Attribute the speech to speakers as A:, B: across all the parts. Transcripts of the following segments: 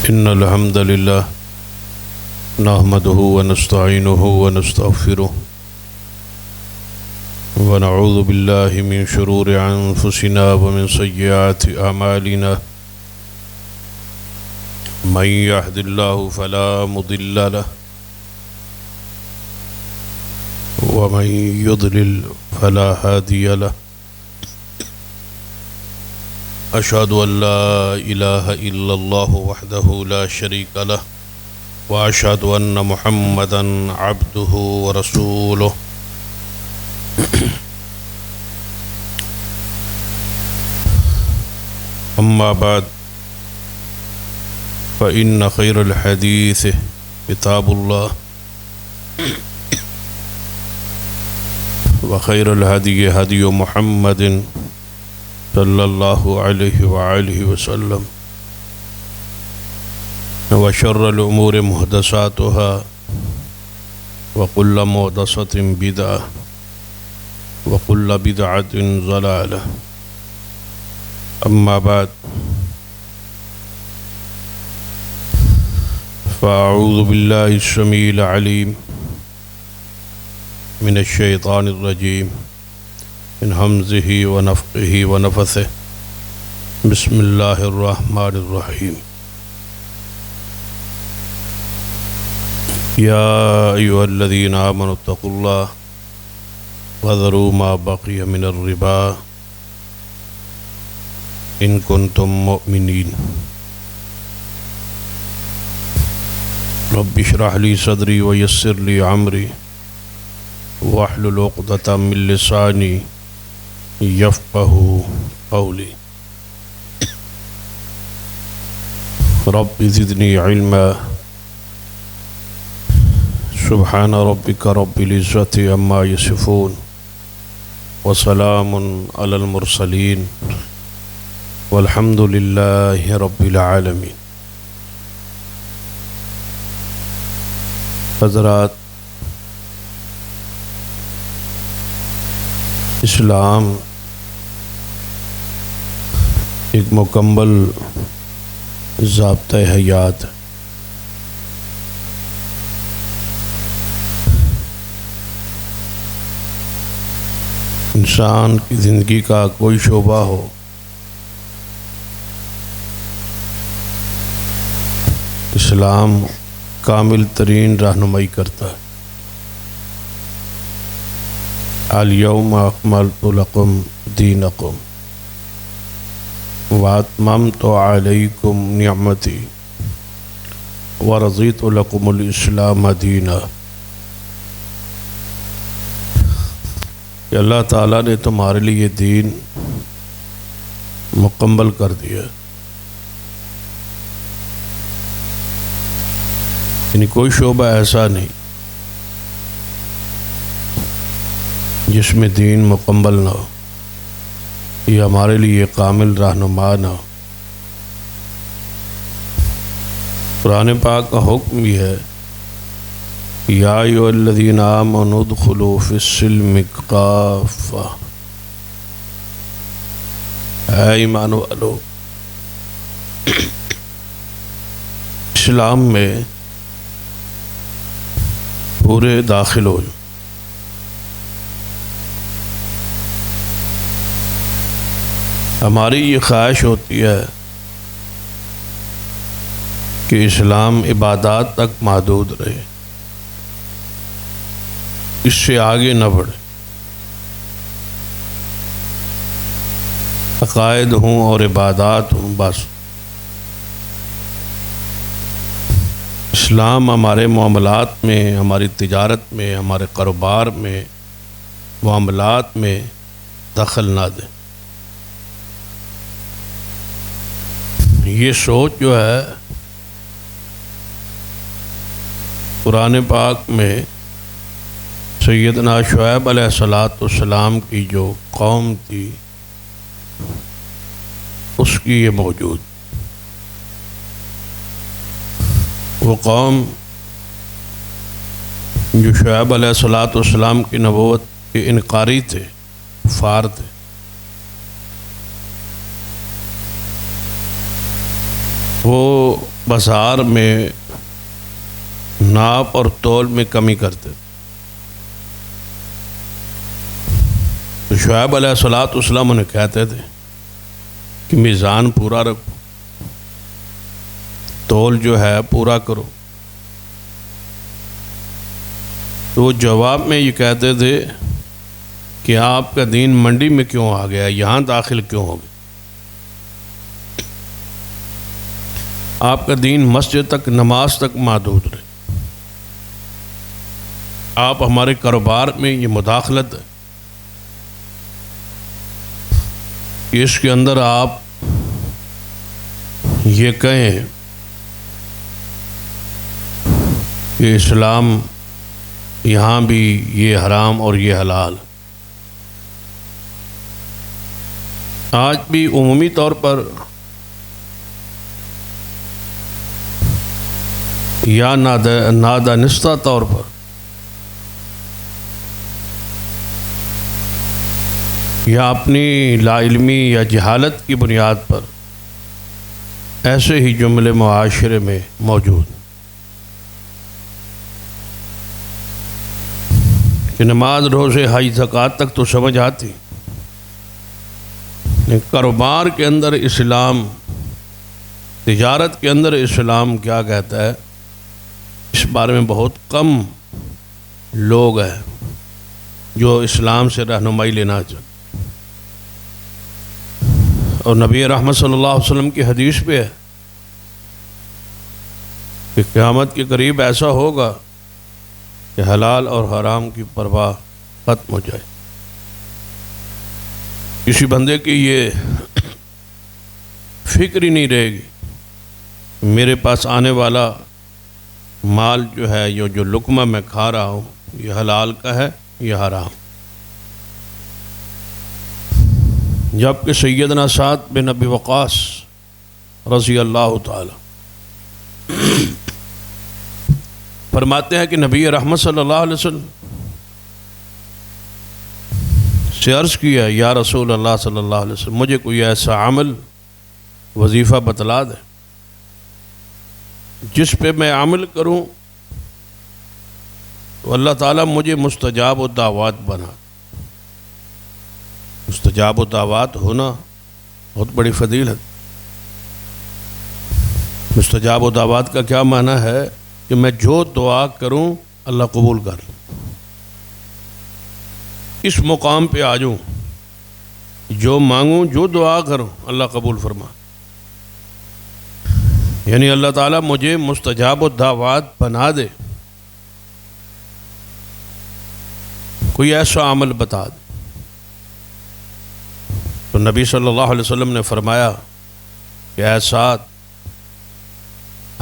A: إن الحمد لله نحمده ونستعينه ونستغفره ونعوذ بالله من شرور أنفسنا ومن سيئات أعمالنا من يهد الله فلا مضل له ومن يضلل فلا هادي له أشهد أن لا إله إلا الله وحده لا شريك له وأشهد أن محمدًا عبده ورسوله أما بعد فإن خير الحديث كتاب الله وخير الهدي هدي محمد صلى الله عليه وآله وسلم وشر الأمور محدثاتها وكل محدثة بدعة وكل بدعة ضلالة أما بعد فأعوذ بالله السميع العليم من الشيطان الرجيم من همزه ونفخه ونفثه بسم الله الرحمن الرحيم يا أيها الذين آمنوا اتقوا الله وذروا ما بقي من الربا إن كنتم مؤمنين رب اشرح لي صدري ويسر لي أمري واحلل عقدة من لساني يفقهوا قولي رب زدني علما سبحان ربك رب العزة عما يصفون وسلام على المرسلين والحمد لله رب العالمين. حضرات، اسلام ایک مکمل ضابطۂ حیات ہے. انسان کی زندگی کا کوئی شعبہ ہو، اسلام کامل ترین رہنمائی کرتا ہے. الیوم اکملت لکم دینکم واتممت علیکم نعمتی ورضیت لکم الاسلام دینا. کہ اللہ تعالیٰ نے تمہارے لیے دین مکمل کر دیا. یعنی کوئی شعبہ ایسا نہیں جس میں دین مکمل نہ ہو، یہ ہمارے لیے کامل رہنما نہ ہو. قرآن پاک کا حکم یہ ہے، یا ایھا الذین آمنوا ادخلوا فی السلم کافۃ. اے ایمان والو، اسلام میں پورے داخل ہو. ہماری یہ خواہش ہوتی ہے کہ اسلام عبادات تک محدود رہے، اس سے آگے نہ بڑھے. عقائد ہوں اور عبادات ہوں بس. اسلام ہمارے معاملات میں، ہماری تجارت میں، ہمارے کاروبار میں، معاملات میں دخل نہ دے. یہ سوچ جو ہے قرآن پاک میں سیدنا شعیب علیہ السلام کی جو قوم تھی اس کی یہ موجود. وہ قوم جو شعیب علیہ السلام کی نبوت کے انکاری تھے، کفار تھے. وہ بازار میں ناپ اور تول میں کمی کرتے. تو شعیب علیہ السلام انہیں کہتے تھے کہ میزان پورا رکھو، تول جو ہے پورا کرو. تو وہ جواب میں یہ کہتے تھے کہ آپ کا دین منڈی میں کیوں آ گیا، یہاں داخل کیوں ہو گیا؟ آپ کا دین مسجد تک، نماز تک محدود رہے. آپ ہمارے کاروبار میں یہ مداخلت ہے کہ اس کے اندر آپ یہ کہیں کہ اسلام یہاں بھی یہ حرام اور یہ حلال. آج بھی عمومی طور پر یا نادانستہ طور پر یا اپنی لا علمی یا جہالت کی بنیاد پر ایسے ہی جملے معاشرے میں موجود کہ نماز، روزے، حج، زکوٰۃ تک تو سمجھ آتی، کاروبار کے اندر اسلام، تجارت کے اندر اسلام کیا کہتا ہے، اس بارے میں بہت کم لوگ ہیں جو اسلام سے رہنمائی لینا چاہتے. اور نبی رحمت صلی اللہ علیہ وسلم کی حدیث پہ ہے کہ قیامت کے قریب ایسا ہوگا کہ حلال اور حرام کی پرواہ ختم ہو جائے. کسی بندے کی یہ فکر ہی نہیں رہے گی میرے پاس آنے والا مال جو ہے، یہ جو لقمہ میں کھا رہا ہوں، یہ حلال کا ہے یہ حرام. جبکہ سیدنا سعد بن ابی وقاص رضی اللہ تعالی فرماتے ہیں کہ نبی رحمت صلی اللہ علیہ وسلم سے عرض کیا، یا رسول اللہ صلی اللہ علیہ وسلم، مجھے کوئی ایسا عمل، وظیفہ بتلا دے جس پہ میں عمل کروں تو اللہ تعالیٰ مجھے مستجاب الدعوات بنا. مستجاب الدعوات ہونا بہت بڑی فضیلت. مستجاب الدعوات کا کیا معنی ہے کہ میں جو دعا کروں اللہ قبول کر لوں، اس مقام پہ آ جاؤں، جو مانگوں، جو دعا کروں اللہ قبول فرما. یعنی اللہ تعالیٰ مجھے مستجاب الدعوات بنا دے، کوئی ایسا عمل بتا دے. تو نبی صلی اللہ علیہ وسلم نے فرمایا کہ اے سعد،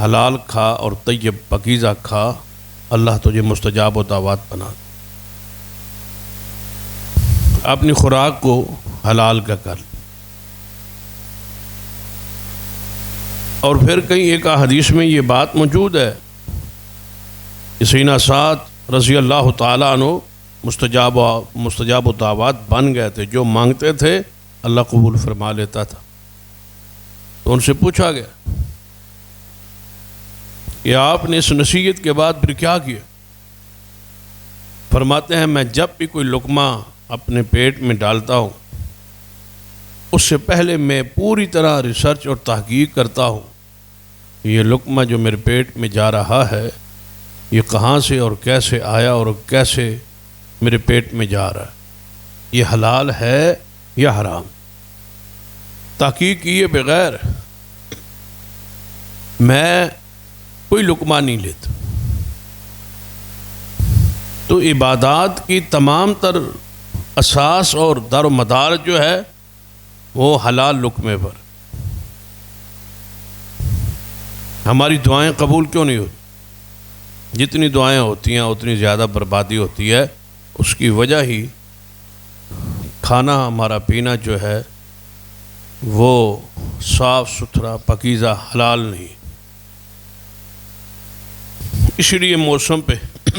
A: حلال کھا اور طیب پاکیزہ کھا، اللہ تجھے مستجاب الدعوات بنا دے. اپنی خوراک کو حلال کا کر. اور پھر کہیں ایک حدیث میں یہ بات موجود ہے کہ سیدنا سعد رضی اللہ تعالیٰ عنہ مستجاب الدعوات بن گئے تھے، جو مانگتے تھے اللہ قبول فرما لیتا تھا. تو ان سے پوچھا گیا کہ آپ نے اس نصیحت کے بعد پھر کیا کیا؟ فرماتے ہیں میں جب بھی کوئی لقمہ اپنے پیٹ میں ڈالتا ہوں اس سے پہلے میں پوری طرح ریسرچ اور تحقیق کرتا ہوں کہ یہ لقمہ جو میرے پیٹ میں جا رہا ہے یہ کہاں سے اور کیسے آیا اور کیسے میرے پیٹ میں جا رہا ہے، یہ حلال ہے یا حرام. تحقیق کیے بغیر میں کوئی لقمہ نہیں لیتا. تو عبادات کی تمام تر اساس اور دار و مدار جو ہے وہ حلال لقمے پر. ہماری دعائیں قبول کیوں نہیں ہوتی؟ جتنی دعائیں ہوتی ہیں اتنی زیادہ بربادی ہوتی ہے. اس کی وجہ ہی کھانا ہمارا پینا جو ہے وہ صاف ستھرا پاکیزہ حلال نہیں. اس لیے موسم پہ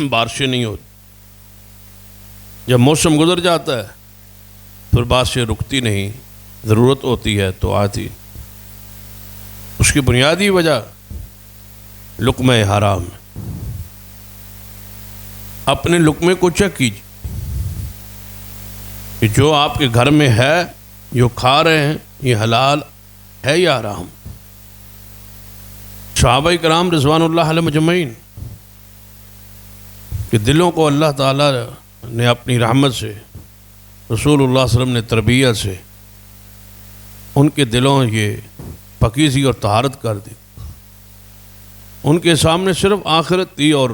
A: بارشیں نہیں ہوتی. جب موسم گزر جاتا ہے پھر بارشیں رکتی نہیں، ضرورت ہوتی ہے تو آتی. اس کی بنیادی وجہ لقمہ حرام ہے۔ اپنے لقمے کو چیک کیجیے کہ جو آپ کے گھر میں ہے، جو کھا رہے ہیں، یہ حلال ہے یا حرام۔ صحابہ کرام رضوان اللہ علیہ مجمعین کہ دلوں کو اللہ تعالیٰ نے اپنی رحمت سے، رسول اللہ صلی اللہ علیہ وسلم نے تربیت سے ان کے دلوں یہ پاکیزی اور طہارت کر دی۔ ان کے سامنے صرف آخرت تھی اور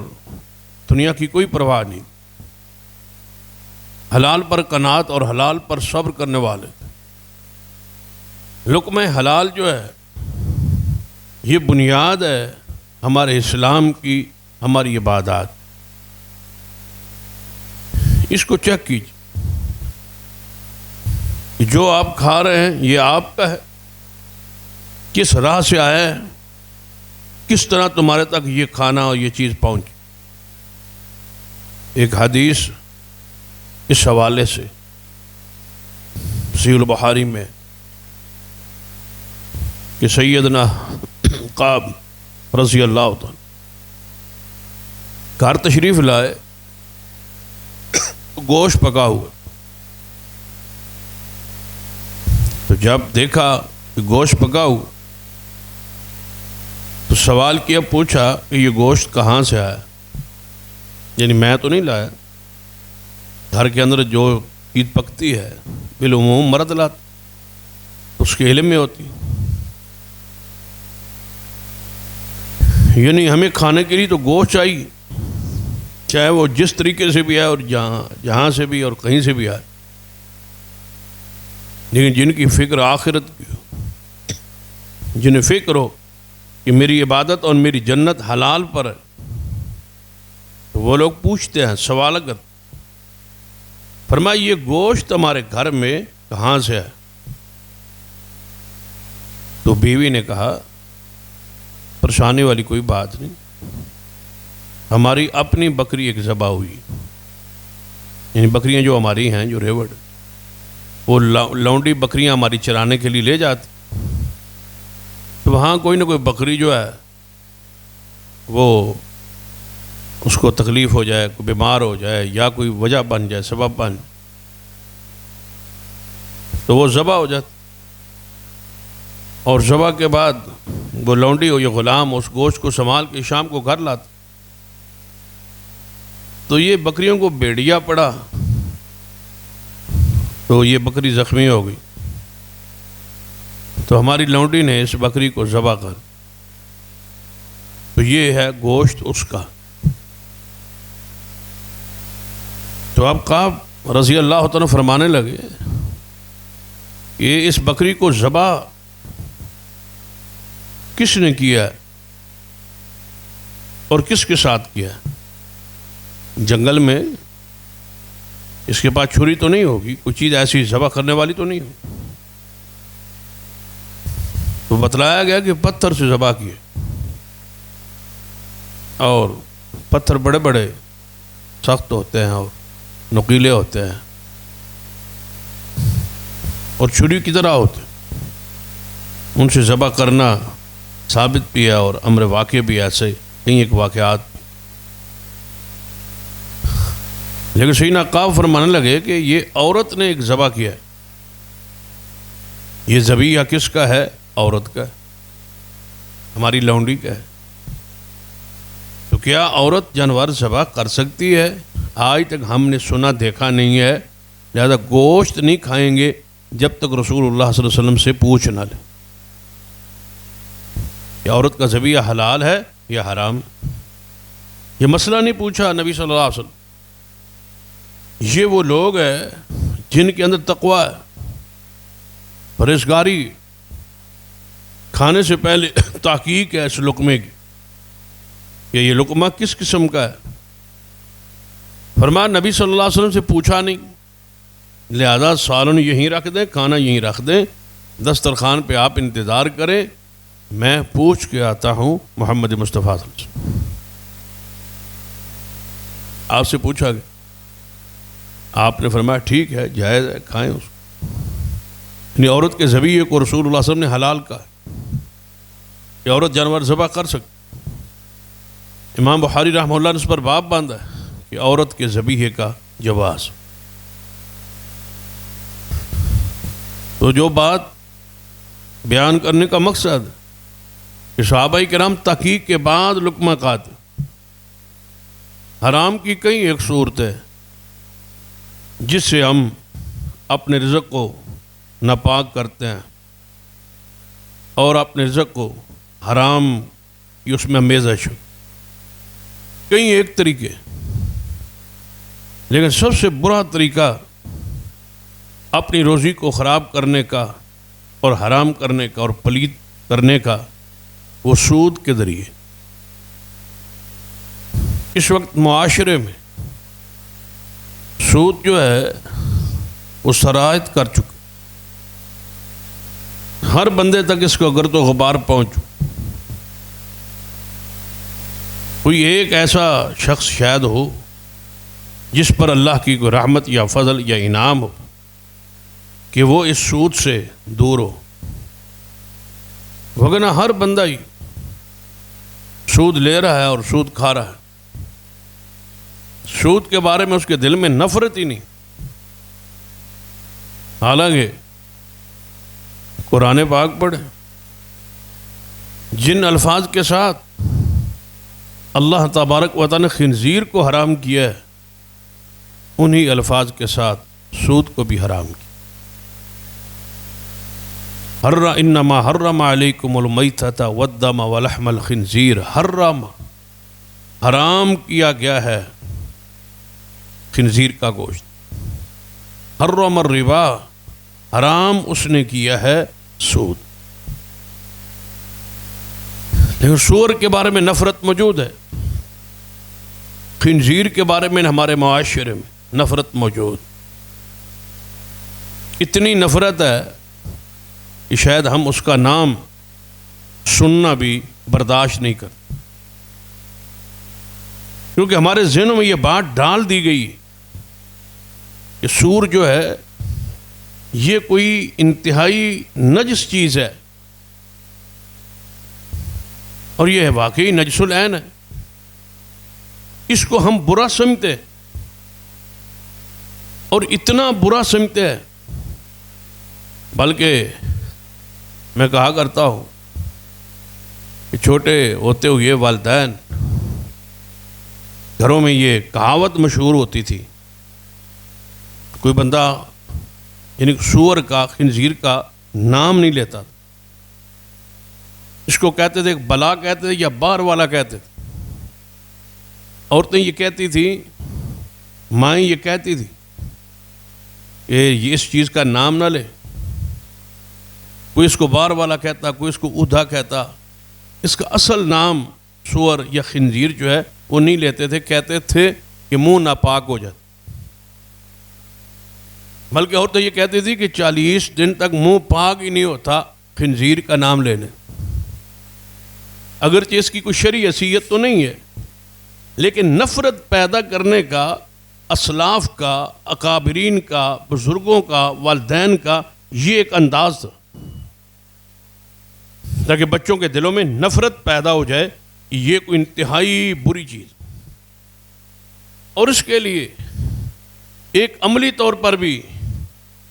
A: دنیا کی کوئی پرواہ نہیں۔ حلال پر قناعت اور حلال پر صبر کرنے والے۔ لقمہ حلال جو ہے یہ بنیاد ہے ہمارے اسلام کی، ہماری عبادات۔ اس کو چیک کیجیے کہ جو آپ کھا رہے ہیں یہ آپ کا ہے، کس راہ سے آیا ہے، کس طرح تمہارے تک یہ کھانا اور یہ چیز پہنچی۔ ایک حدیث اس حوالے سے صحیح البخاری میں کہ سیدنا کعب رضی اللہ عنہ گھر تشریف لائے، گوشت پکا ہوا، تو جب دیکھا کہ گوشت پکا ہوا تو سوال کیا، پوچھا کہ یہ گوشت کہاں سے آیا، یعنی میں تو نہیں لایا، گھر کے اندر جو عید پکتی ہے بالعموم مرد لاتا، اس کے علم میں ہوتی، یعنی ہمیں کھانے کے لیے تو گوشت چاہیے، چاہے وہ جس طریقے سے بھی آئے اور جہاں سے بھی اور کہیں سے بھی آئے، لیکن جن کی فکر آخرت کی ہو، جنہیں فکر ہو کہ میری عبادت اور میری جنت حلال پر ہے، تو وہ لوگ پوچھتے ہیں، سوال کرتے۔ فرمایا یہ گوشت ہمارے گھر میں کہاں سے ہے؟ تو بیوی نے کہا پریشانی والی کوئی بات نہیں، ہماری اپنی بکری ایک ذبح ہوئی، یعنی بکریاں جو ہماری ہیں، جو ریوڑ، وہ لونڈی بکریاں ہماری چرانے کے لیے لے جاتی، تو وہاں کوئی نہ کوئی بکری جو ہے وہ اس کو تکلیف ہو جائے، کوئی بیمار ہو جائے یا کوئی وجہ بن جائے، سبب بن جائے، تو وہ ذبح ہو جاتی، اور ذبح کے بعد وہ لونڈی ہو یا غلام اس گوشت کو سنبھال کے شام کو گھر لاتا، تو یہ بکریوں کو بیڑیا پڑا، تو یہ بکری زخمی ہو گئی، تو ہماری لونڈی نے اس بکری کو ذبح کر، تو یہ ہے گوشت اس کا۔ تو اب کعب رضی اللہ تعالیٰ فرمانے لگے کہ اس بکری کو ذبح کس نے کیا اور کس کے ساتھ کیا؟ جنگل میں اس کے پاس چھری تو نہیں ہوگی، کوئی چیز ایسی ذبح کرنے والی تو نہیں ہوگی، تو بتلایا گیا کہ پتھر سے ذبح کیے، اور پتھر بڑے بڑے سخت ہوتے ہیں اور نوکیلے ہوتے ہیں اور چھری کی طرح ہوتے ہیں، ان سے ذبح کرنا ثابت بھی ہے اور امر واقع بھی ایسے کئی ایک واقعات۔ لیکن سیدنا کعب فرمانے لگے کہ یہ عورت نے ایک ذبح کیا ہے، یہ ذبیحہ کس کا ہے؟ عورت کا ہے، ہماری لونڈی کا ہے۔ تو کیا عورت جانور ذبح کر سکتی ہے؟ آج تک ہم نے سنا دیکھا نہیں ہے، لہذا گوشت نہیں کھائیں گے جب تک رسول اللہ صلی اللہ علیہ وسلم سے پوچھ نہ لیں کہ عورت کا ذبیحہ حلال ہے یا حرام۔ یہ مسئلہ نہیں پوچھا نبی صلی اللہ علیہ وسلم۔ یہ وہ لوگ ہیں جن کے اندر تقوی ہے، پرہیزگاری، کھانے سے پہلے تحقیق ہے اس لقمے کی کہ یہ لقمہ کس قسم کا ہے۔ فرمایا نبی صلی اللہ علیہ وسلم سے پوچھا نہیں، لہذا سالن یہیں رکھ دیں، کھانا یہیں رکھ دیں، دسترخوان پہ آپ انتظار کریں، میں پوچھ کے آتا ہوں محمد مصطفیٰ صلی اللہ علیہ وسلم۔ آپ سے پوچھا گیا، آپ نے فرمایا ٹھیک ہے، جائز ہے، کھائیں اس کو۔ یعنی عورت کے ذبیحے کو رسول اللہ صلی اللہ علیہ وسلم نے حلال کہا کہ عورت جانور ذبح کر سکتی، امام بخاری رحمہ اللہ نے اس پر باب باندھا ہے کہ عورت کے ذبیحے کا جواز. تو جو بات بیان کرنے کا مقصد کہ صحابہ کرام تحقیق کے بعد لقمہ کھاتے. حرام کی کئی ایک صورت ہے جس سے ہم اپنے رزق کو ناپاک کرتے ہیں اور اپنے رزق کو حرام کی اس میں امیزش. کئی ایک طریقے، لیکن سب سے برا طریقہ اپنی روزی کو خراب کرنے کا اور حرام کرنے کا اور پلید کرنے کا وہ سود کے ذریعے. اس وقت معاشرے میں سود جو ہے وہ سرایت کر چکا. ہر بندے تک اس کو گرد و غبار پہنچ. کوئی ایک ایسا شخص شاید ہو جس پر اللہ کی کوئی رحمت یا فضل یا انعام ہو کہ وہ اس سود سے دور ہو، وگرنہ ہر بندہ ہی سود لے رہا ہے اور سود کھا رہا ہے. سود کے بارے میں اس کے دل میں نفرت ہی نہیں. حالانکہ قرآن پاک پڑھیں، جن الفاظ کے ساتھ اللہ تبارک و تعالی نے خنزیر کو حرام کیا ہے انہی الفاظ کے ساتھ سود کو بھی حرام کیا. انما حرم علیکم المیتۃ والدم ولحم الخنزیر. حرام کیا گیا ہے خنزیر کا گوشت. حرم الربا، حرام اس نے کیا ہے سود. لیکن سور کے بارے میں نفرت موجود ہے، خنزیر کے بارے میں ہمارے معاشرے میں نفرت موجود. اتنی نفرت ہے کہ شاید ہم اس کا نام سننا بھی برداشت نہیں کرتے، کیونکہ ہمارے ذہنوں میں یہ بات ڈال دی گئی کہ سور جو ہے یہ کوئی انتہائی نجس چیز ہے، اور یہ واقعی نجس العین ہے. اس کو ہم برا سمجھتے اور اتنا برا سمجھتے ہیں، بلکہ میں کہا کرتا ہوں کہ چھوٹے ہوتے ہوئے والدین گھروں میں یہ کہاوت مشہور ہوتی تھی، کوئی بندہ یعنی سور کا خنزیر کا نام نہیں لیتا. اس کو کہتے تھے بلا کہتے تھے یا بار والا کہتے تھے. عورتیں یہ کہتی تھیں، مائیں یہ کہتی تھی کہ یہ اس چیز کا نام نہ لے. کوئی اس کو بار والا کہتا، کوئی اس کو اودھا کہتا. اس کا اصل نام سور یا خنزیر جو ہے وہ نہیں لیتے تھے، کہتے تھے کہ منہ ناپاک ہو جاتا. بلکہ عورتیں یہ کہتی تھی کہ 40 دن تک منہ پاک ہی نہیں ہوتا خنزیر کا نام لینے. اگرچہ اس کی کوئی شرعی حیثیت تو نہیں ہے، لیکن نفرت پیدا کرنے کا اسلاف کا، اکابرین کا، بزرگوں کا، والدین کا یہ ایک انداز تھا تاکہ بچوں کے دلوں میں نفرت پیدا ہو جائے کہ یہ کوئی انتہائی بری چیز. اور اس کے لیے ایک عملی طور پر بھی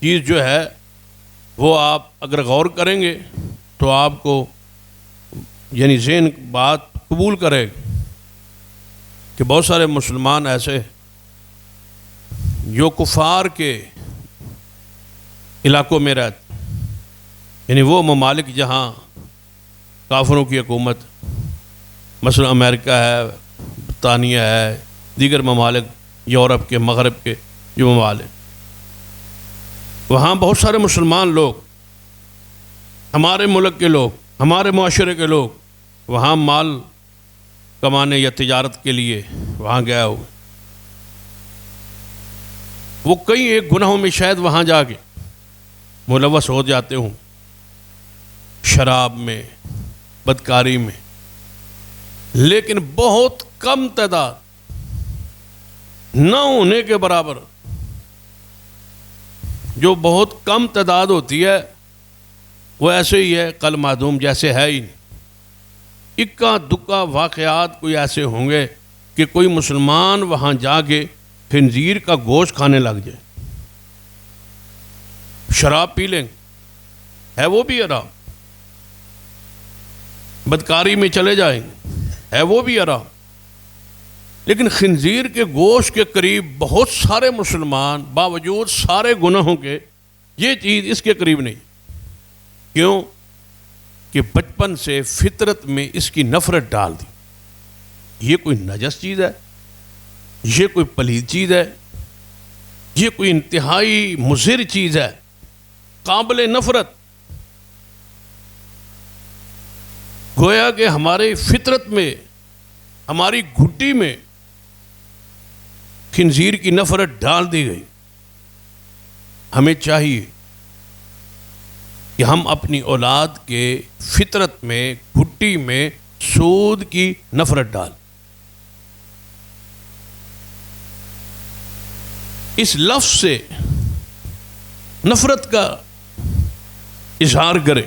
A: چیز جو ہے وہ آپ اگر غور کریں گے تو آپ کو یعنی ذہن بات قبول کرے کہ بہت سارے مسلمان ایسے جو کفار کے علاقوں میں رہتے، یعنی وہ ممالک جہاں کافروں کی حکومت، مثلا امریکہ ہے، برطانیہ ہے، دیگر ممالک یورپ کے، مغرب کے جو ممالک، وہاں بہت سارے مسلمان لوگ، ہمارے ملک کے لوگ، ہمارے معاشرے کے لوگ وہاں مال کمانے یا تجارت کے لیے وہاں گیا ہو. وہ کئی ایک گناہوں میں شاید وہاں جا کے ملوث ہو جاتے ہوں، شراب میں، بدکاری میں، لیکن بہت کم تعداد، نہ ہونے کے برابر، جو بہت کم تعداد ہوتی ہے وہ ایسے ہی ہے کل معدوم، جیسے ہے ہی نہیں. اکا دکا واقعات کوئی ایسے ہوں گے کہ کوئی مسلمان وہاں جا کے خنزیر کا گوشت کھانے لگ جائے، شراب پی لیں، ہے وہ بھی حرام، بدکاری میں چلے جائیں، ہے وہ بھی حرام۔ لیکن خنزیر کے گوشت کے قریب بہت سارے مسلمان باوجود سارے گناہوں کے یہ چیز اس کے قریب نہیں۔ کیوں؟ کہ بچپن سے فطرت میں اس کی نفرت ڈال دی، یہ کوئی نجس چیز ہے، یہ کوئی پلید چیز ہے، یہ کوئی انتہائی مضر چیز ہے، قابل نفرت۔ گویا کہ ہمارے فطرت میں، ہماری گھٹی میں خنزیر کی نفرت ڈال دی گئی۔ ہمیں چاہیے کہ ہم اپنی اولاد کے فطرت میں، گھٹی میں سود کی نفرت ڈال، اس لفظ سے نفرت کا اظہار کریں۔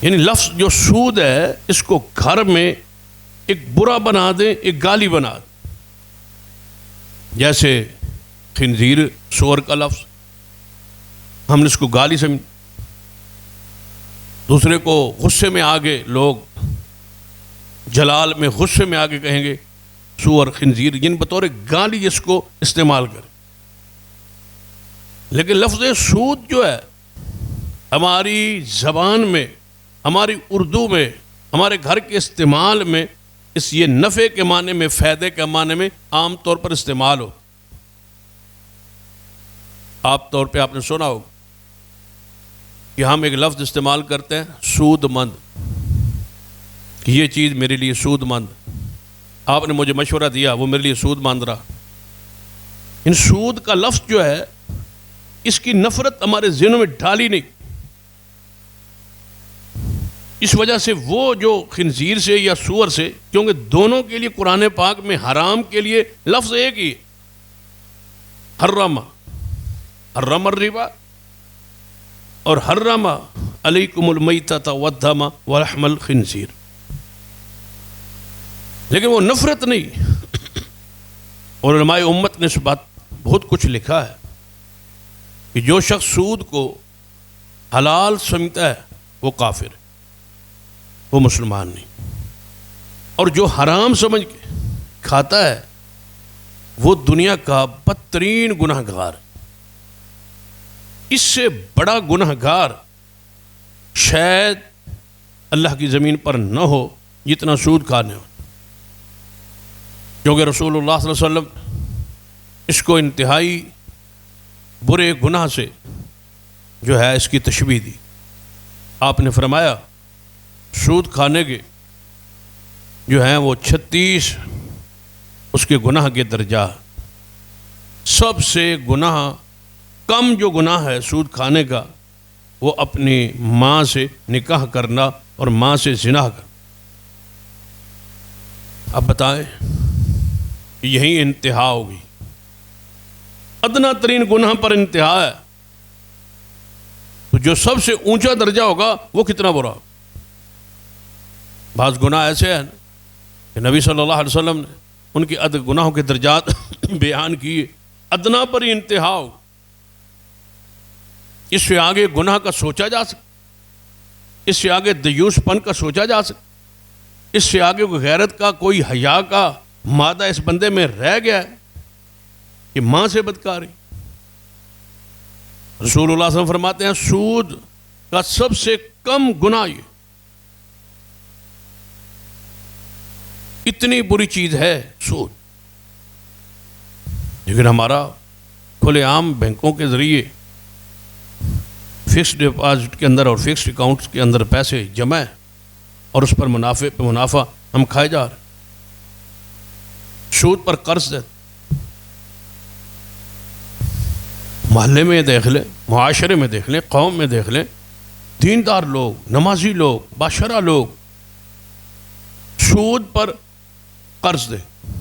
A: یعنی لفظ جو سود ہے اس کو گھر میں ایک برا بنا دیں، ایک گالی بنا دیں۔ جیسے خنزیر سور کا لفظ، ہم نے اس کو گالی سمجھ، دوسرے کو غصے میں آگے لوگ جلال میں غصے میں آگے کہیں گے سور خنزیر، جن بطور گالی اس کو استعمال کریں۔ لیکن لفظ سود جو ہے ہماری زبان میں، ہماری اردو میں، ہمارے گھر کے استعمال میں اس یہ نفع کے معنی میں، فائدے کے معنی میں عام طور پر استعمال ہو۔ عام طور پہ آپ نے سنا ہوگا کہ ہم ایک لفظ استعمال کرتے ہیں سود مند، کہ یہ چیز میرے لیے سود مند، آپ نے مجھے مشورہ دیا وہ میرے لیے سود مند رہا۔ ان سود کا لفظ جو ہے اس کی نفرت ہمارے ذہنوں میں ڈالی نہیں، اس وجہ سے وہ جو خنزیر سے یا سور سے، کیونکہ دونوں کے لیے قرآن پاک میں حرام کے لیے لفظ ایک ہی، حرم الربا اور حرم علیکم المیتۃ والدم ولحم الخنزیر، لیکن وہ نفرت نہیں۔ اور علماء امت نے اس بات بہت کچھ لکھا ہے کہ جو شخص سود کو حلال سمجھتا ہے وہ کافر ہے، وہ مسلمان نہیں، اور جو حرام سمجھ کے کھاتا ہے وہ دنیا کا بدترین گناہ گار ہے۔ اس سے بڑا گناہ گار شاید اللہ کی زمین پر نہ ہو جتنا سود کھانے ہو، کیونکہ رسول اللہ صلی اللہ علیہ وسلم اس کو انتہائی برے گناہ سے جو ہے اس کی تشبیہ دی۔ آپ نے فرمایا سود کھانے کے جو ہیں وہ 36 اس کے گناہ کے درجہ، سب سے گناہ کم جو گناہ ہے سود کھانے کا وہ اپنی ماں سے نکاح کرنا اور ماں سے زنا کرنا۔ اب بتائیں یہی انتہا ہوگی، ادنا ترین گناہ پر انتہا ہے، تو جو سب سے اونچا درجہ ہوگا وہ کتنا برا۔ بعض گناہ ایسے ہیں کہ نبی صلی اللہ علیہ وسلم نے ان کی گناہوں کے درجات بیان کیے، ادنا پر ہی انتہا ہو، اس سے آگے گناہ کا سوچا جا سکتا، اس سے آگے دیوس پن کا سوچا جا سکتا، اس سے آگے کوئی غیرت کا، کوئی حیا کا مادہ اس بندے میں رہ گیا ہے کہ ماں سے بدکاری۔ رسول اللہ صلی اللہ علیہ وسلم فرماتے ہیں سود کا سب سے کم گناہ یہ، اتنی بری چیز ہے سود۔ لیکن ہمارا کھلے عام بینکوں کے ذریعے فکسڈ ڈپازٹ کے اندر اور فکسڈ اکاؤنٹس کے اندر پیسے جمع ہیں اور اس پر منافع پہ منافع ہم کھائے جا رہے ہیں، سود پر قرض دے۔ محلے میں دیکھ لیں، معاشرے میں دیکھ لیں، قوم میں دیکھ لیں، دیندار لوگ، نمازی لوگ، باشرہ لوگ سود پر قرض دیں۔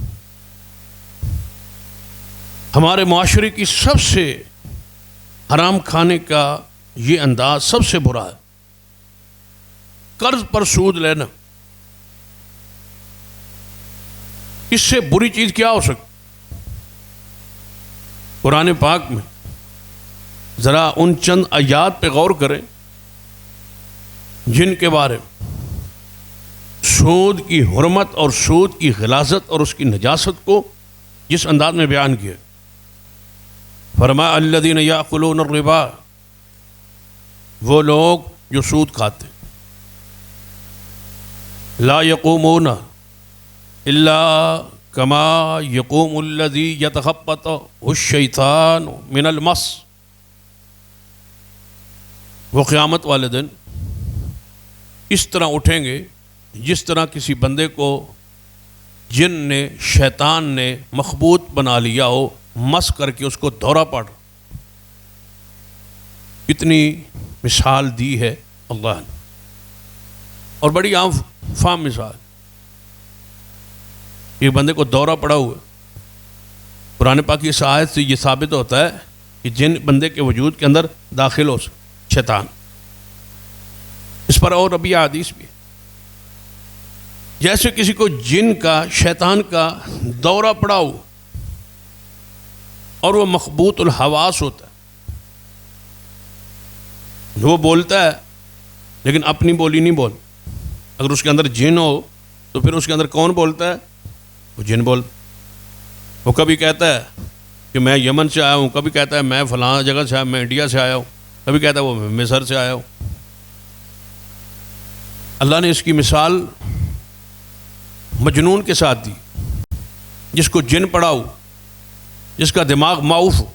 A: ہمارے معاشرے کی سب سے حرام کھانے کا یہ انداز سب سے برا ہے۔ قرض پر سود لینا، اس سے بری چیز کیا ہو سکتی؟ قرآن پاک میں ذرا ان چند آیات پہ غور کریں جن کے بارے میں سود کی حرمت اور سود کی غلاظت اور اس کی نجاست کو جس انداز میں بیان کیا۔ فرمایا الذین یاکلون الربا، وہ لوگ جو سود کھاتے، لا یقومون الا کما یقوم الذی یتخبطہ الشیطان من المس، وہ قیامت والے دن اس طرح اٹھیں گے جس طرح کسی بندے کو جن نے شیطان نے مخبوط بنا لیا ہو، مس کر کے اس کو دورہ پڑ۔ کتنی مثال دی ہے اللہ نے، اور بڑی عام فام مثال۔ ایک بندے کو دورہ پڑا ہوا، قرآن پاک کی اس آیت سے یہ ثابت ہوتا ہے کہ جن بندے کے وجود کے اندر داخل ہو شیطان، اس پر اور ابھی حدیث بھی ہے۔ جیسے کسی کو جن کا شیطان کا دورہ پڑا ہو اور وہ مخبوط الحواس ہوتا ہے، وہ بولتا ہے لیکن اپنی بولی نہیں بول۔ اگر اس کے اندر جن ہو تو پھر اس کے اندر کون بولتا ہے؟ وہ جن بولتا۔ وہ کبھی کہتا ہے کہ میں یمن سے آیا ہوں، کبھی کہتا ہے میں فلاں جگہ سے آیا، میں انڈیا سے آیا ہوں، کبھی کہتا ہے وہ میں مصر سے آیا ہوں۔ اللہ نے اس کی مثال مجنون کے ساتھ دی، جس کو جن پڑا ہو، جس کا دماغ معوف ہو،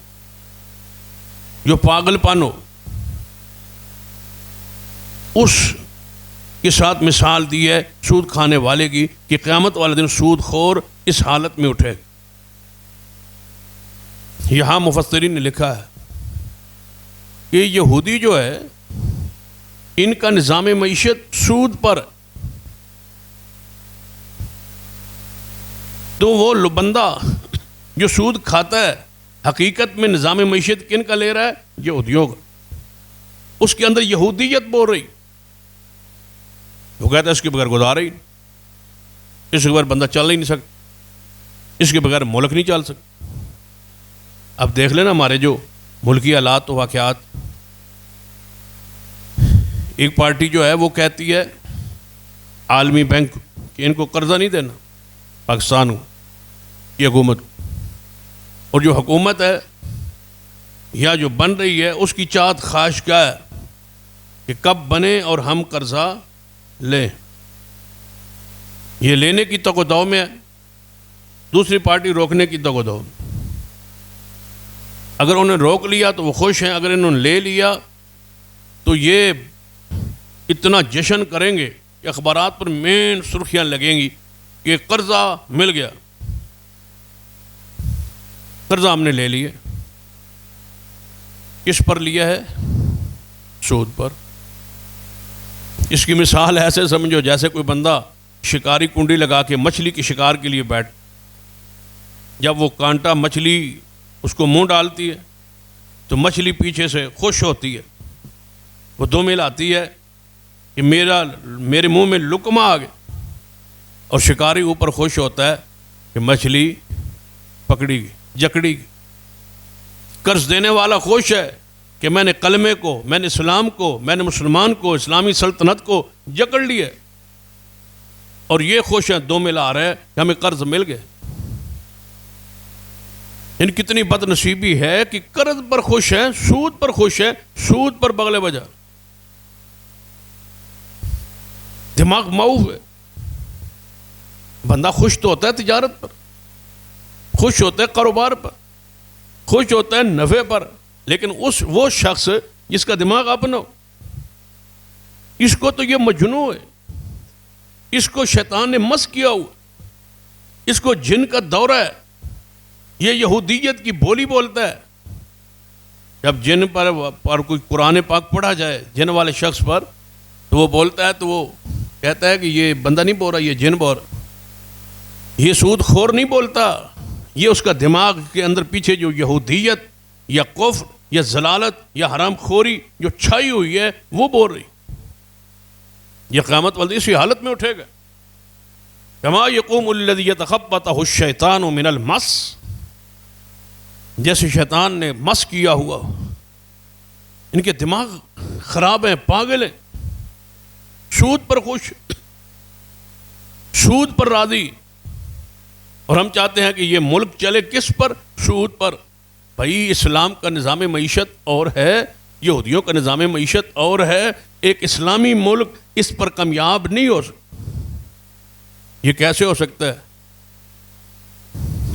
A: جو پاگل پن ہو، اس کے ساتھ مثال دی ہے سود کھانے والے کی کہ قیامت والے دن سود خور اس حالت میں اٹھے۔ یہاں مفسرین نے لکھا ہے کہ یہودی جو ہے ان کا نظام معیشت سود پر، تو وہ بندہ جو سود کھاتا ہے حقیقت میں نظام معیشت کن کا لے رہا ہے؟ یہودیوں کا۔ اس کے اندر یہودیت بول رہی، وہ کہتا ہے اس کے بغیر گزارا ہی نہیں، اس کے بغیر بندہ چل ہی نہیں سکتا، اس کے بغیر ملک نہیں چل سکتا۔ اب دیکھ لینا ہمارے جو ملکی حالات و واقعات، ایک پارٹی جو ہے وہ کہتی ہے عالمی بینک کہ ان کو قرضہ نہیں دینا، پاکستان کی حکومت، اور جو حکومت ہے یا جو بن رہی ہے اس کی چاہت خواہش کیا ہے کہ کب بنے اور ہم قرضہ لیں۔ یہ لینے کی تگ و دو میں ہے، دوسری پارٹی روکنے کی تگ و دو میں۔ اگر انہوں نے روک لیا تو وہ خوش ہیں، اگر انہوں نے لے لیا تو یہ اتنا جشن کریں گے کہ اخبارات پر مین سرخیاں لگیں گی کہ قرضہ مل گیا، قرضہ ہم نے لے لیا۔ کس پر لیا ہے؟ سود پر۔ اس کی مثال ایسے سمجھو جیسے کوئی بندہ شکاری کنڈی لگا کے مچھلی کے شکار کے لیے بیٹھ، جب وہ کانٹا مچھلی اس کو منہ ڈالتی ہے تو مچھلی پیچھے سے خوش ہوتی ہے، وہ دو مل آتی ہے کہ میرے منہ میں لقمہ آ گیا، اور شکاری اوپر خوش ہوتا ہے کہ مچھلی پکڑی گئی، جکڑی گئی۔ قرض دینے والا خوش ہے کہ میں نے کلمے کو، میں نے اسلام کو، میں نے مسلمان کو، اسلامی سلطنت کو جکڑ لیا، اور یہ خوش ہیں، دو مل آ رہے ہیں کہ ہمیں قرض مل گئے۔ ان کتنی بد نصیبی ہے کہ قرض پر خوش ہیں، سود پر خوش ہیں، سود پر بغلے بجا، دماغ معوف ہے۔ بندہ خوش تو ہوتا ہے تجارت پر، خوش ہوتا ہے کاروبار پر، خوش ہوتا ہے نفع پر، لیکن وہ شخص جس کا دماغ اپنا ہو، اس کو تو یہ مجنون ہے، اس کو شیطان نے مس کیا ہوا، اس کو جن کا دورہ ہے، یہ یہودیت کی بولی بولتا ہے۔ جب جن پر کوئی قرآن پاک پڑھا جائے جن والے شخص پر، تو وہ بولتا ہے، تو وہ کہتا ہے کہ یہ بندہ نہیں بول رہا، یہ جن بول رہا۔ یہ سود خور نہیں بولتا، یہ اس کا دماغ کے اندر پیچھے جو یہودیت یا کفر یا ضلالت یا حرام خوری جو چھائی ہوئی ہے وہ بول رہی۔ یہ قیامت والے اسی حالت میں اٹھے گا. کما یقوم الذی یتخبطہ الشیطان من المس، جیسے شیطان نے مس کیا ہوا، ان کے دماغ خراب ہیں، پاگل ہیں، سود پر خوش، سود پر راضی. اور ہم چاہتے ہیں کہ یہ ملک چلے کس پر؟ سود پر. بھائی اسلام کا نظام معیشت اور ہے، یہودیوں کا نظام معیشت اور ہے. ایک اسلامی ملک اس پر کامیاب نہیں ہو سکتا. یہ کیسے ہو سکتا ہے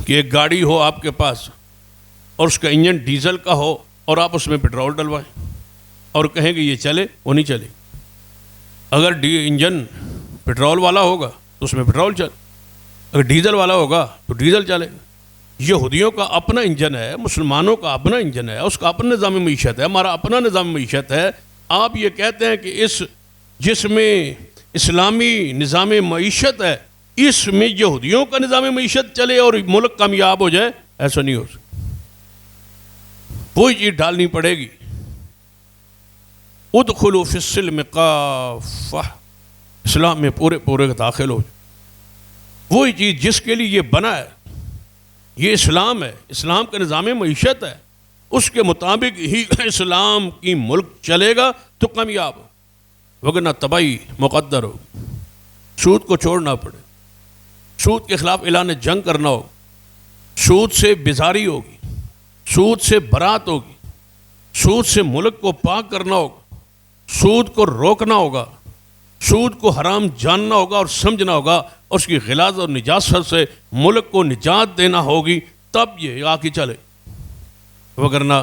A: کہ ایک گاڑی ہو آپ کے پاس اور اس کا انجن ڈیزل کا ہو اور آپ اس میں پٹرول ڈلوائیں اور کہیں کہ یہ چلے؟ وہ نہیں چلے. اگر انجن پٹرول والا ہوگا تو اس میں پٹرول چلے، اگر ڈیزل والا ہوگا تو ڈیزل چلے. یہودیوں کا اپنا انجن ہے، مسلمانوں کا اپنا انجن ہے، اس کا اپنا نظام معیشت ہے، ہمارا اپنا نظام معیشت ہے. آپ یہ کہتے ہیں کہ اس جس میں اسلامی نظام معیشت ہے اس میں یہودیوں کا نظام معیشت چلے اور ملک کامیاب ہو جائے؟ ایسا نہیں ہو سکتا. کوئی چیز ڈالنی پڑے گی. ادخلوا فی السلم کافہ، اسلام میں پورے پورے داخل ہو جائے. وہی چیز جس کے لیے یہ بنا ہے، یہ اسلام ہے، اسلام کا نظام معیشت ہے، اس کے مطابق ہی اسلام کی ملک چلے گا تو کامیاب ہو، وگرنہ تباہی مقدر ہو. سود کو چھوڑنا پڑے، سود کے خلاف اعلان جنگ کرنا ہوگا، سود سے بیزاری ہوگی، سود سے برات ہوگی، سود سے ملک کو پاک کرنا ہوگا، سود کو روکنا ہوگا، سود کو حرام جاننا ہوگا اور سمجھنا ہوگا، اور اس کی غلاظت اور نجاست سے ملک کو نجات دینا ہوگی، تب یہ آگے چلے. وگرنہ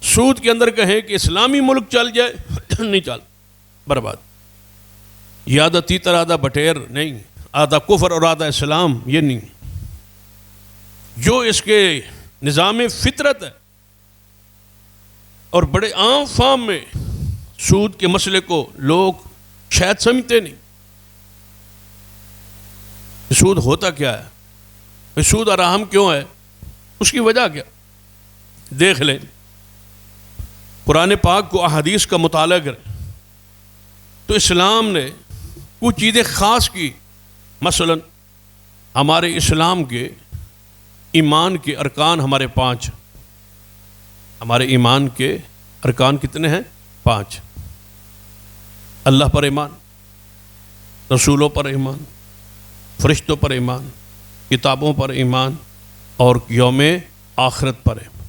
A: سود کے اندر کہیں کہ اسلامی ملک چل جائے نہیں چل، برباد. یہ آدھا تیتر آدھا بٹیر نہیں، آدھا کفر اور آدھا اسلام، یہ نہیں. جو اس کے نظام فطرت ہے، اور بڑے عام فام میں سود کے مسئلے کو لوگ شاید سمجھتے نہیں. سود ہوتا کیا ہے؟ سود حرام کیوں ہے؟ اس کی وجہ کیا؟ دیکھ لیں. قرآن پاک کو احادیث کا مطالعہ کریں تو اسلام نے کچھ چیزیں خاص کی. مثلا ہمارے اسلام کے ایمان کے ارکان ہمارے 5. ہمارے ایمان کے ارکان کتنے ہیں؟ 5. اللہ پر ایمان، رسولوں پر ایمان، فرشتوں پر ایمان، کتابوں پر ایمان، اور یوم آخرت پر ایمان.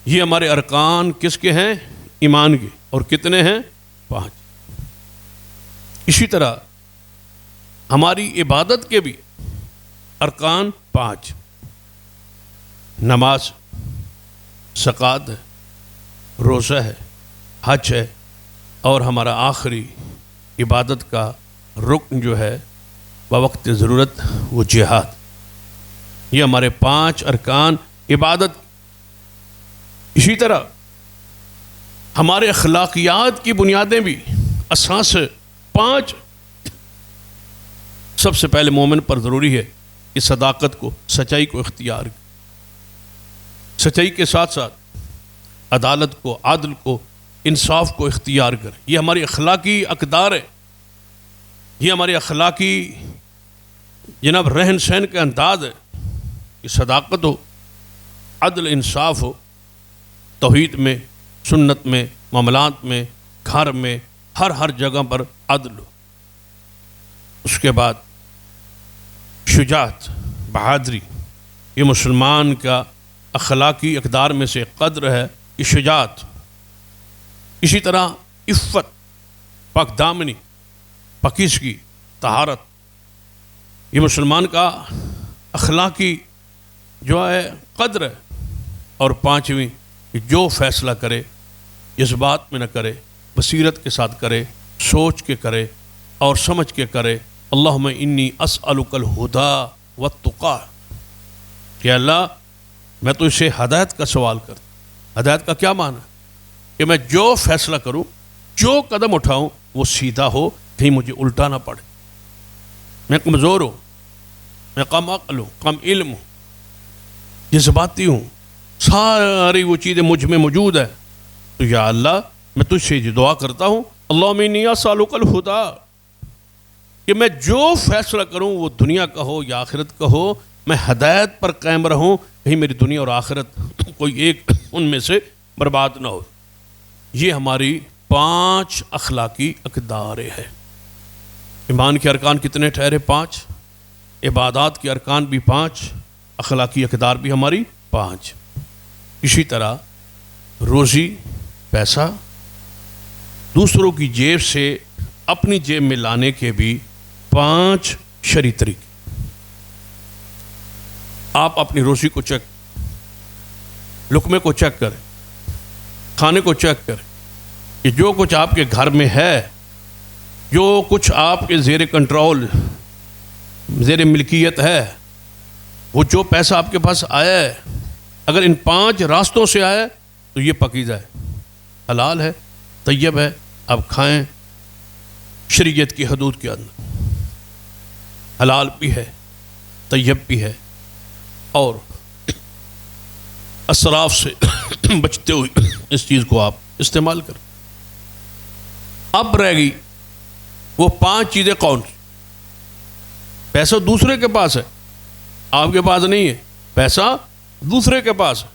A: یہ ہمارے ارکان کس کے ہیں؟ ایمان کے. اور کتنے ہیں؟ 5. اسی طرح ہماری عبادت کے بھی ارکان 5. نماز، زکوٰۃ ہے، روزہ ہے، حج ہے، اور ہمارا آخری عبادت کا رکن جو ہے بوقت ضرورت وہ جہاد. یہ ہمارے 5 ارکان عبادت. اسی طرح ہمارے اخلاقیات کی بنیادیں بھی اساس 5. سب سے پہلے مومن پر ضروری ہے کہ صداقت کو، سچائی کو اختیار کرے. سچائی کے ساتھ ساتھ عدالت کو، عدل کو، انصاف کو اختیار کرے. یہ ہماری اخلاقی اقدار ہے، یہ ہماری اخلاقی جناب رہن سہن کا انداز ہے کہ صداقت ہو، عدل انصاف ہو، توحید میں، سنت میں، معاملات میں، گھر میں، ہر جگہ پر عدل ہو. اس کے بعد شجاعت، بہادری، یہ مسلمان کا اخلاقی اقدار میں سے قدر ہے کہ شجاعت. اسی طرح عفت، پاک دامنی، پاکیزگی، طہارت، یہ مسلمان کا اخلاقی جو ہے قدر ہے. اور 5ویں کہ جو فیصلہ کرے جذبات میں نہ کرے، بصیرت کے ساتھ کرے، سوچ کے کرے اور سمجھ کے کرے. اللہم انی اسألک الہدی والتقی، کہ اللہ میں تو اسے ہدایت کا سوال کرتا. ہدایت کا کیا معنی ہے؟ کہ میں جو فیصلہ کروں، جو قدم اٹھاؤں وہ سیدھا ہو، کہیں مجھے الٹا نہ پڑے. میں کمزور ہوں، میں کم عقل ہوں، کم علم ہوں، جذباتی ہوں، ساری وہ چیزیں مجھ میں موجود ہیں. تو یا اللہ میں تجھ سے دعا کرتا ہوں، اللہم انی اسألک الہدی، کہ میں جو فیصلہ کروں وہ دنیا کا ہو یا آخرت کا ہو، میں ہدایت پر قائم رہوں، کہیں میری دنیا اور آخرت کوئی ایک ان میں سے برباد نہ ہو۔ یہ ہماری 5 اخلاقی اقدار ہے۔ ایمان کے ارکان کتنے ٹھہرے؟ 5۔ عبادات کے ارکان بھی 5، اخلاقی اقدار بھی ہماری 5۔ اسی طرح روزی، پیسہ دوسروں کی جیب سے اپنی جیب میں لانے کے بھی 5 شرعی طریقے۔ آپ اپنی روزی کو چیک، لقمے کو چیک کریں، کھانے کو چیک کریں کہ جو کچھ آپ کے گھر میں ہے، جو کچھ آپ کے زیر کنٹرول، زیر ملکیت ہے، وہ جو پیسہ آپ کے پاس آیا ہے، اگر ان 5 راستوں سے آیا ہے تو یہ پاکیزہ ہے، حلال ہے، طیب ہے، آپ کھائیں شریعت کی حدود کے اندر، حلال بھی ہے، طیب بھی ہے، اور اسراف سے بچتے ہوئے اس چیز کو آپ استعمال کریں۔ اب رہ گئی وہ 5 چیزیں کون سی؟ پیسہ دوسرے کے پاس ہے، آپ کے پاس نہیں ہے، پیسہ دوسرے کے پاس ہے،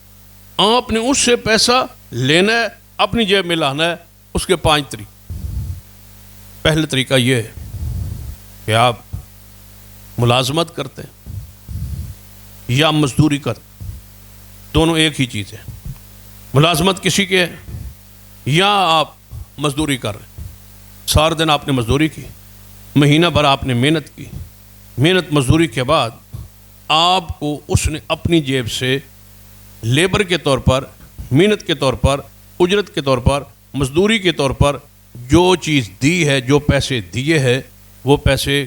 A: آپ نے اس سے پیسہ لینا ہے، اپنی جیب میں لانا ہے۔ اس کے 5 طریقے۔ پہلا طریقہ یہ ہے کہ آپ ملازمت کرتے ہیں یا مزدوری کرتے ہیں، دونوں ایک ہی چیز ہے۔ ملازمت کسی کے ہے یا آپ مزدوری کر رہے ہیں، سارے دن آپ نے مزدوری کی، مہینہ بھر آپ نے محنت کی، محنت مزدوری کے بعد آپ کو اس نے اپنی جیب سے لیبر کے طور پر، محنت کے طور پر، اجرت کے طور پر، مزدوری کے طور پر جو چیز دی ہے، جو پیسے دیے ہیں، وہ پیسے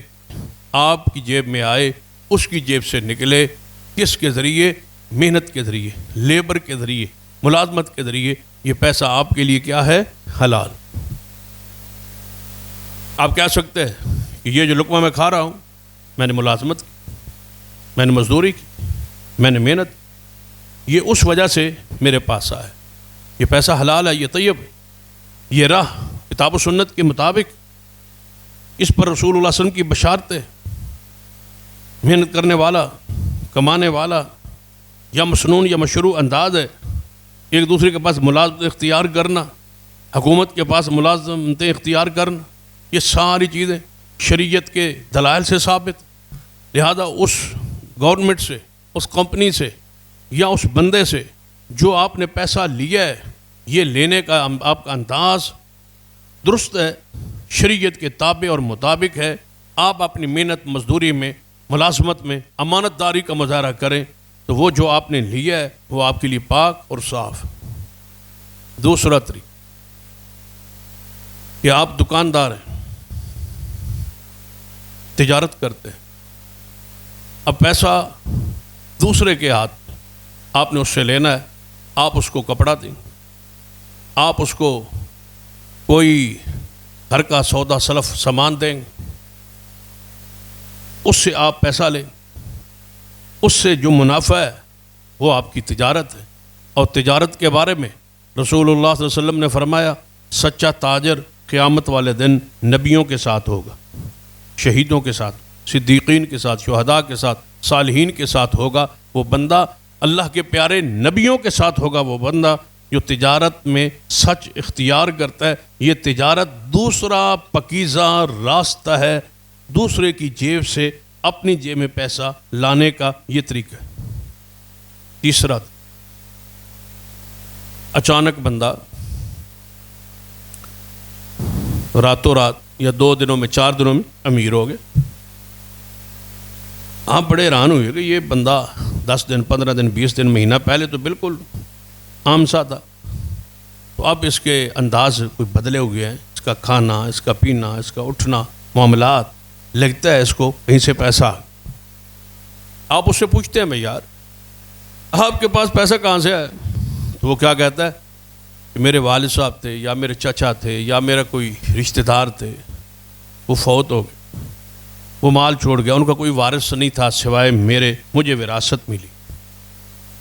A: آپ کی جیب میں آئے، اس کی جیب سے نکلے، کس کے ذریعے؟ محنت کے ذریعے، لیبر کے ذریعے، ملازمت کے ذریعے۔ یہ پیسہ آپ کے لیے کیا ہے؟ حلال۔ آپ کہہ سکتے ہیں کہ یہ جو لقمہ میں کھا رہا ہوں، میں نے ملازمت کی، میں نے مزدوری کی، میں نے محنت، یہ اس وجہ سے میرے پاس آیا، یہ پیسہ حلال ہے، یہ طیب ہے، یہ راہ کتاب و سنت کے مطابق اس پر رسول اللہ صلی اللہ علیہ وسلم کی بشارت ہے۔ محنت کرنے والا، کمانے والا، یا مسنون یا مشروع انداز ہے، ایک دوسرے کے پاس ملازمت اختیار کرنا، حکومت کے پاس ملازمتیں اختیار کرنا، یہ ساری چیزیں شریعت کے دلائل سے ثابت۔ لہذا اس گورنمنٹ سے، اس کمپنی سے یا اس بندے سے جو آپ نے پیسہ لیا ہے، یہ لینے کا آپ کا انداز درست ہے، شریعت کے تابع اور مطابق ہے۔ آپ اپنی محنت مزدوری میں، ملازمت میں امانت داری کا مظاہرہ کریں تو وہ جو آپ نے لیا ہے وہ آپ کے لیے پاک اور صاف۔ دوسرا طریقہ کہ آپ دکاندار ہیں، تجارت کرتے ہیں، اب پیسہ دوسرے کے ہاتھ آپ نے اس سے لینا ہے، آپ اس کو کپڑا دیں، آپ اس کو کوئی گھر کا سودا سلف سامان دیں، اس سے آپ پیسہ لیں، اس سے جو منافع ہے وہ آپ کی تجارت ہے۔ اور تجارت کے بارے میں رسول اللہ صلی اللہ علیہ وسلم نے فرمایا، سچا تاجر قیامت والے دن نبیوں کے ساتھ ہوگا، شہیدوں کے ساتھ، صدیقین کے ساتھ، شہداء کے ساتھ، صالحین کے ساتھ ہوگا۔ وہ بندہ اللہ کے پیارے نبیوں کے ساتھ ہوگا، وہ بندہ جو تجارت میں سچ اختیار کرتا ہے۔ یہ تجارت دوسرا پاکیزہ راستہ ہے، دوسرے کی جیب سے اپنی جیب میں پیسہ لانے کا یہ طریقہ ہے۔ تیسرا، اچانک بندہ راتوں رات یا 2 دنوں میں 4 دنوں میں امیر ہو گئے، آپ بڑے حیران ہوئے کہ یہ بندہ 10 دن 15 دن 20 دن مہینہ پہلے تو بالکل عام سا تھا، تو اب اس کے انداز کوئی بدلے ہوئے ہیں، اس کا کھانا، اس کا پینا، اس کا اٹھنا، معاملات، لگتا ہے اس کو کہیں سے پیسہ۔ آپ اس سے پوچھتے ہیں میں یار آپ کے پاس پیسہ کہاں سے ہے؟ تو وہ کیا کہتا ہے کہ میرے والد صاحب تھے، یا میرے چچا تھے، یا میرا کوئی رشتہ دار تھے، وہ فوت ہو گئے، وہ مال چھوڑ گیا، ان کا کوئی وارث نہیں تھا سوائے میرے، مجھے وراثت ملی۔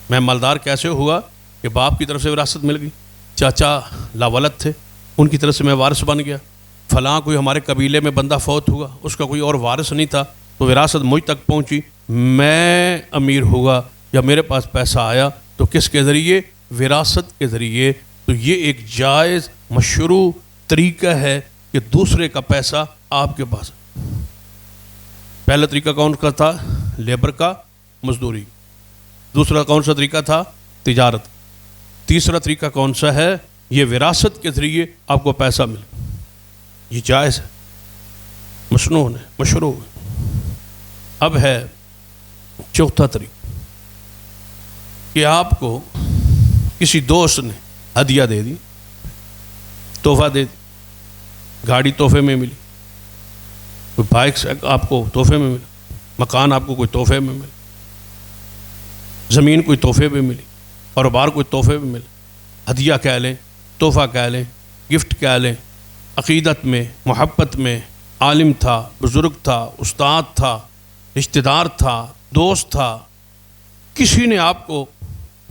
A: میں مالدار کیسے ہوا کہ باپ کی طرف سے وراثت مل گئی، چاچا لاولد تھے، ان کی طرف سے میں وارث بن گیا، فلاں کوئی ہمارے قبیلے میں بندہ فوت ہوا، اس کا کوئی اور وارث نہیں تھا تو وراثت مجھ تک پہنچی، میں امیر ہوا یا میرے پاس پیسہ آیا تو کس کے ذریعے؟ وراثت کے ذریعے۔ تو یہ ایک جائز مشروع طریقہ ہے کہ دوسرے کا پیسہ آپ کے پاس۔ پہلا طریقہ کون کا تھا؟ لیبر کا، مزدوری۔ دوسرا کون سا طریقہ تھا؟ تجارت۔ تیسرا طریقہ کون سا ہے؟ یہ وراثت کے ذریعے آپ کو پیسہ مل، یہ جائز ہے، مسنون ہے، مشروع ہے۔ اب ہے چوتھا طریقہ کہ آپ کو کسی دوست نے ہدیہ دے دی، تحفہ دے دی، گاڑی تحفے میں ملی، کوئی بائک آپ کو تحفے میں ملا، مکان آپ کو کوئی تحفے میں ملا، زمین کوئی تحفے میں ملی، کاروبار کوئی تحفے میں ملا، ہدیہ کہہ لیں، تحفہ کہہ لیں، گفٹ کہہ لیں، عقیدت میں، محبت میں، عالم تھا، بزرگ تھا، استاد تھا، رشتہ دار تھا، دوست تھا، کسی نے آپ کو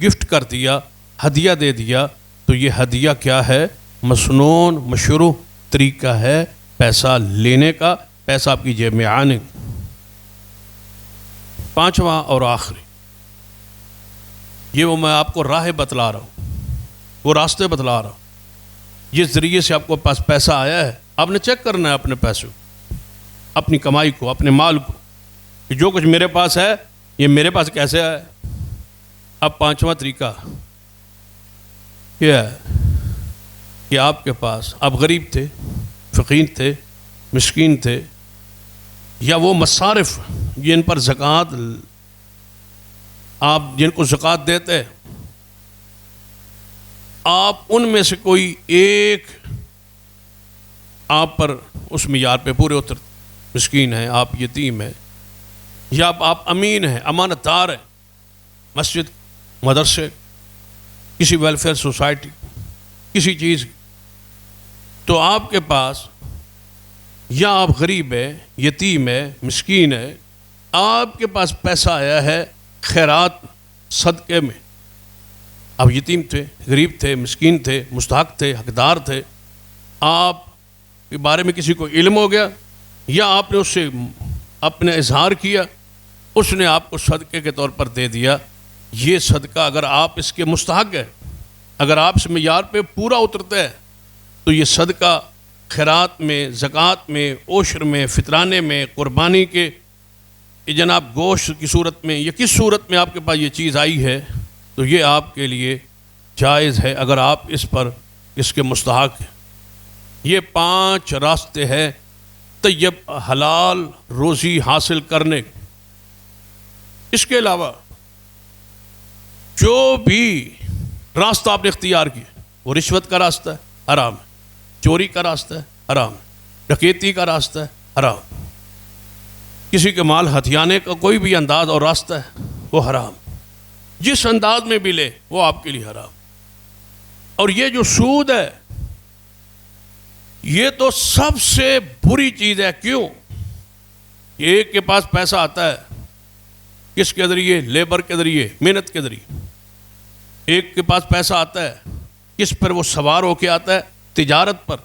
A: گفٹ کر دیا، ہدیہ دے دیا، تو یہ ہدیہ کیا ہے؟ مسنون مشروع طریقہ ہے پیسہ لینے کا، پیسہ آپ کی جیب میں آنے کا۔ پانچواں اور آخری، یہ وہ میں آپ کو راہ بتلا رہا ہوں، وہ راستے بتلا رہا ہوں، جس ذریعے سے آپ کو پاس پیسہ آیا ہے، آپ نے چیک کرنا ہے اپنے پیسے کو، اپنی کمائی کو، اپنے مال کو، کہ جو کچھ میرے پاس ہے یہ میرے پاس کیسے آیا۔ اب پانچواں طریقہ یہ ہے کہ آپ کے پاس، آپ غریب تھے، فقیر تھے، مسکین تھے، یا وہ مصارف جن پر زکوٰۃ، آپ جن کو زکوٰۃ دیتے، آپ ان میں سے کوئی ایک آپ پر اس معیار پہ پورے اترتے، مسکین ہیں، آپ یتیم ہیں، یا آپ امین ہیں، امانت دار ہیں، مسجد، مدرسے، کسی ویلفیئر سوسائٹی، کسی چیز کی، تو آپ کے پاس یا آپ غریب ہیں، یتیم ہے، مسکین ہے، آپ کے پاس پیسہ آیا ہے خیرات صدقے میں، آپ یتیم تھے، غریب تھے، مسکین تھے، مستحق تھے، حقدار تھے، آپ کے بارے میں کسی کو علم ہو گیا یا آپ نے اس سے اپنے اظہار کیا، اس نے آپ کو صدقے کے طور پر دے دیا، یہ صدقہ اگر آپ اس کے مستحق ہیں، اگر آپ اس معیار پہ پورا اترتے ہیں، تو یہ صدقہ خیرات میں، زکوٰۃ میں، عشر میں، فطرانے میں، قربانی کے جناب گوشت کی صورت میں، یا کس صورت میں آپ کے پاس یہ چیز آئی ہے، تو یہ آپ کے لیے جائز ہے اگر آپ اس پر اس کے مستحق ہیں۔ یہ 5 راستے ہیں طیب حلال روزی حاصل کرنے کے۔ اس کے علاوہ جو بھی راستہ آپ نے اختیار کیا، وہ رشوت کا راستہ ہے، حرام ہے، چوری کا راستہ ہے، حرام ہے، ڈکیتی کا راستہ ہے، حرام، کسی کے مال ہتھیانے کا کوئی بھی انداز اور راستہ ہے، وہ حرام، جس انداز میں بھی لے وہ آپ کے لیے حرام۔ اور یہ جو سود ہے، یہ تو سب سے بری چیز ہے۔ کیوں؟ ایک کے پاس پیسہ آتا ہے، کس کے ذریعے؟ لیبر کے ذریعے، محنت کے ذریعے۔ ایک کے پاس پیسہ آتا ہے، کس پر وہ سوار ہو کے آتا ہے؟ تجارت پر۔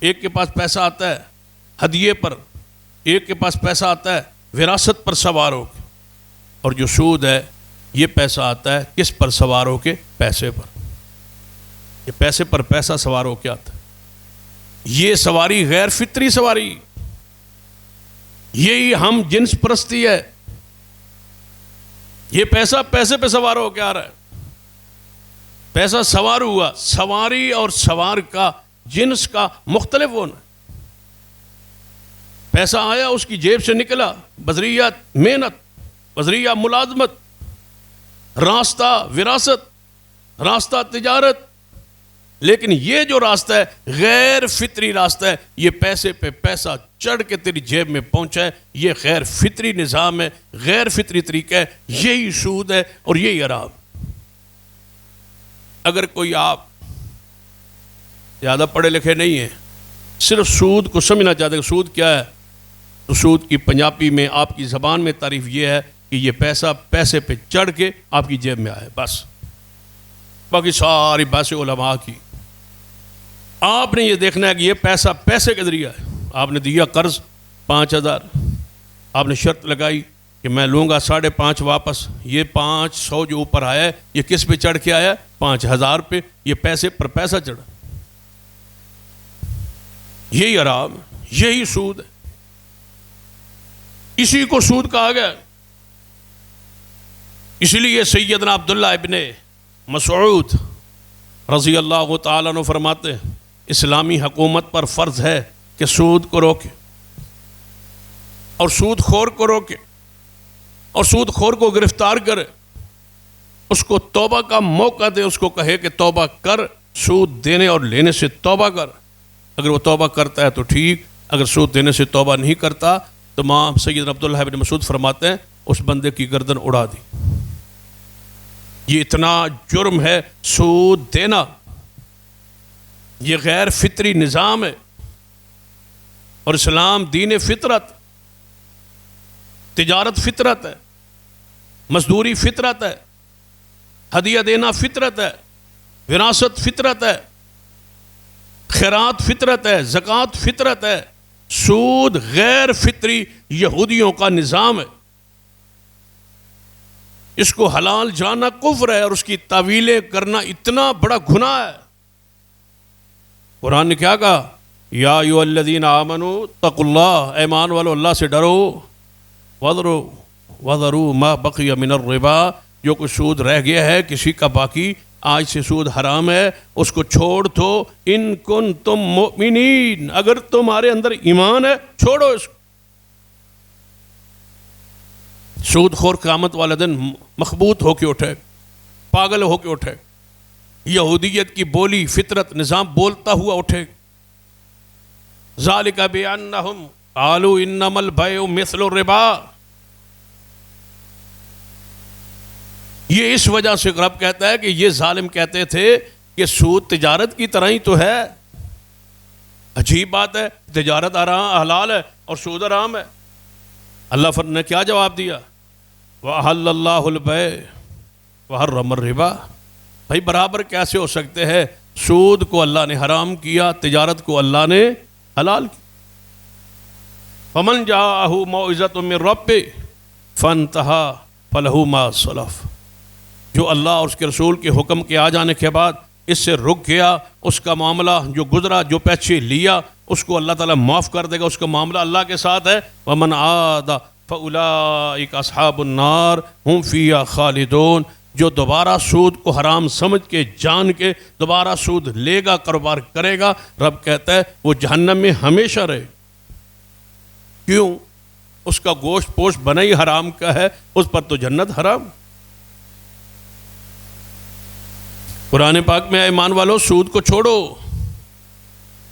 A: ایک کے پاس پیسہ آتا ہے ہدیے پر، ایک کے پاس پیسہ آتا ہے وراثت پر سوار ہو کے۔ اور جو سود ہے، یہ پیسہ آتا ہے کس پر سوار ہو کے؟ پیسے پر۔ یہ پیسے پر پیسہ سوار ہو کے آتا ہے۔ یہ سواری غیر فطری سواری، یہی ہم جنس پرستی ہے۔ یہ پیسہ پیسے پہ سوار ہو کے آ رہا ہے، پیسہ سوار ہوا، سواری اور سوار کا جنس کا مختلف ہونا۔ پیسہ آیا، اس کی جیب سے نکلا، بذریعہ محنت، بذریعہ ملازمت، راستہ وراثت، راستہ تجارت۔ لیکن یہ جو راستہ ہے غیر فطری راستہ ہے، یہ پیسے پہ پیسہ چڑھ کے تیری جیب میں پہنچا ہے، یہ غیر فطری نظام ہے، غیر فطری طریقہ ہے، یہی سود ہے اور یہی حرام۔ اگر کوئی آپ زیادہ پڑھے لکھے نہیں ہیں، صرف سود کو سمجھنا چاہتے ہیں کہ سود کیا ہے، تو سود کی پنجابی میں، آپ کی زبان میں تعریف یہ ہے کہ یہ پیسہ پیسے پہ چڑھ کے آپ کی جیب میں آئے، بس۔ باقی ساری بحث علماء کی، آپ نے یہ دیکھنا ہے کہ یہ پیسہ پیسے کا ذریعہ ہے. آپ نے دیا قرض 5,000، آپ نے شرط لگائی کہ میں لوں گا 5.5 واپس. یہ 500 جو اوپر آیا ہے یہ کس پہ چڑھ کے آیا؟ 5,000 پہ. یہ پیسے پر پیسہ چڑھا. یہی حرام، یہی سود ہے، اسی کو سود کہا گیا. اس لیے سیدنا عبداللہ ابن مسعود رضی اللہ تعالیٰ عنہ فرماتے ہیں اسلامی حکومت پر فرض ہے کہ سود کو روکے اور سود خور کو روکے اور سود خور کو گرفتار کرے، اس کو توبہ کا موقع دے، اس کو کہے کہ توبہ کر، سود دینے اور لینے سے توبہ کر. اگر وہ توبہ کرتا ہے تو ٹھیک، اگر سود دینے سے توبہ نہیں کرتا تو ماں سیدنا عبداللہ ابن مسعود فرماتے ہیں اس بندے کی گردن اڑا دی. یہ اتنا جرم ہے سود دینا، یہ غیر فطری نظام ہے. اور اسلام دین فطرت، تجارت فطرت ہے، مزدوری فطرت ہے، ہدیہ دینا فطرت ہے، وراثت فطرت ہے، خیرات فطرت ہے، زکوٰۃ فطرت ہے. سود غیر فطری یہودیوں کا نظام ہے. اس کو حلال جاننا کفر ہے اور اس کی تعویلیں کرنا اتنا بڑا گناہ ہے. قرآن نے کیا کہا؟ یا ایھا الذین آمنوا اتقوا اللہ، ایمان والو اللہ سے ڈرو، وذروا ما بقی من الربا، جو کچھ سود رہ گیا ہے کسی کا باقی، آج سے سود حرام ہے، اس کو چھوڑ دو. ان کنتم مؤمنین، اگر تمہارے اندر ایمان ہے چھوڑو اس کو. سود خور قیامت والے دن مخبوط ہو کے اٹھے، پاگل ہو کے اٹھے، یہودیت کی بولی فطرت نظام بولتا ہوا اٹھے. ذالک بانہم قالوا انما البیع مثل الربا. یہ اس وجہ سے رب کہتا ہے کہ یہ ظالم کہتے تھے کہ سود تجارت کی طرح ہی تو ہے. عجیب بات ہے، تجارت حلال ہے اور سود حرام ہے. اللہ نے کیا جواب دیا؟ وَأَحَلَّ اللَّهُ الْبَيْعَ وَحَرَّمَ الرِّبَا. بھائی برابر کیسے ہو سکتے ہیں؟ سود کو اللہ نے حرام کیا، تجارت کو اللہ نے حلال کیا. فَمَنْ جَاءَهُ مَوْعِظَةٌ مِّن رَّبِّهِ فَانْتَهَىٰ فَلَهُ مَا سَلَفَ. جو اللہ اور اس کے رسول کے حکم کے آ جانے کے بعد اس سے رک گیا، اس کا معاملہ جو گزرا، جو پیچھے لیا، اس کو اللہ تعالیٰ معاف کر دے گا. اس کا معاملہ اللہ کے ساتھ ہے. وَمَنْ عَادَ فَأُولَٰئِكَ أَصْحَابُ النَّارِ هُمْ فِيهَا خَالِدُونَ. جو دوبارہ سود کو حرام سمجھ کے جان کے دوبارہ سود لے گا، کاروبار کرے گا، رب کہتا ہے وہ جہنم میں ہمیشہ رہے. کیوں؟ اس کا گوشت پوشت بنا ہی حرام کا ہے، اس پر تو جنت حرام. قرآن پاک میں ایمان والو سود کو چھوڑو.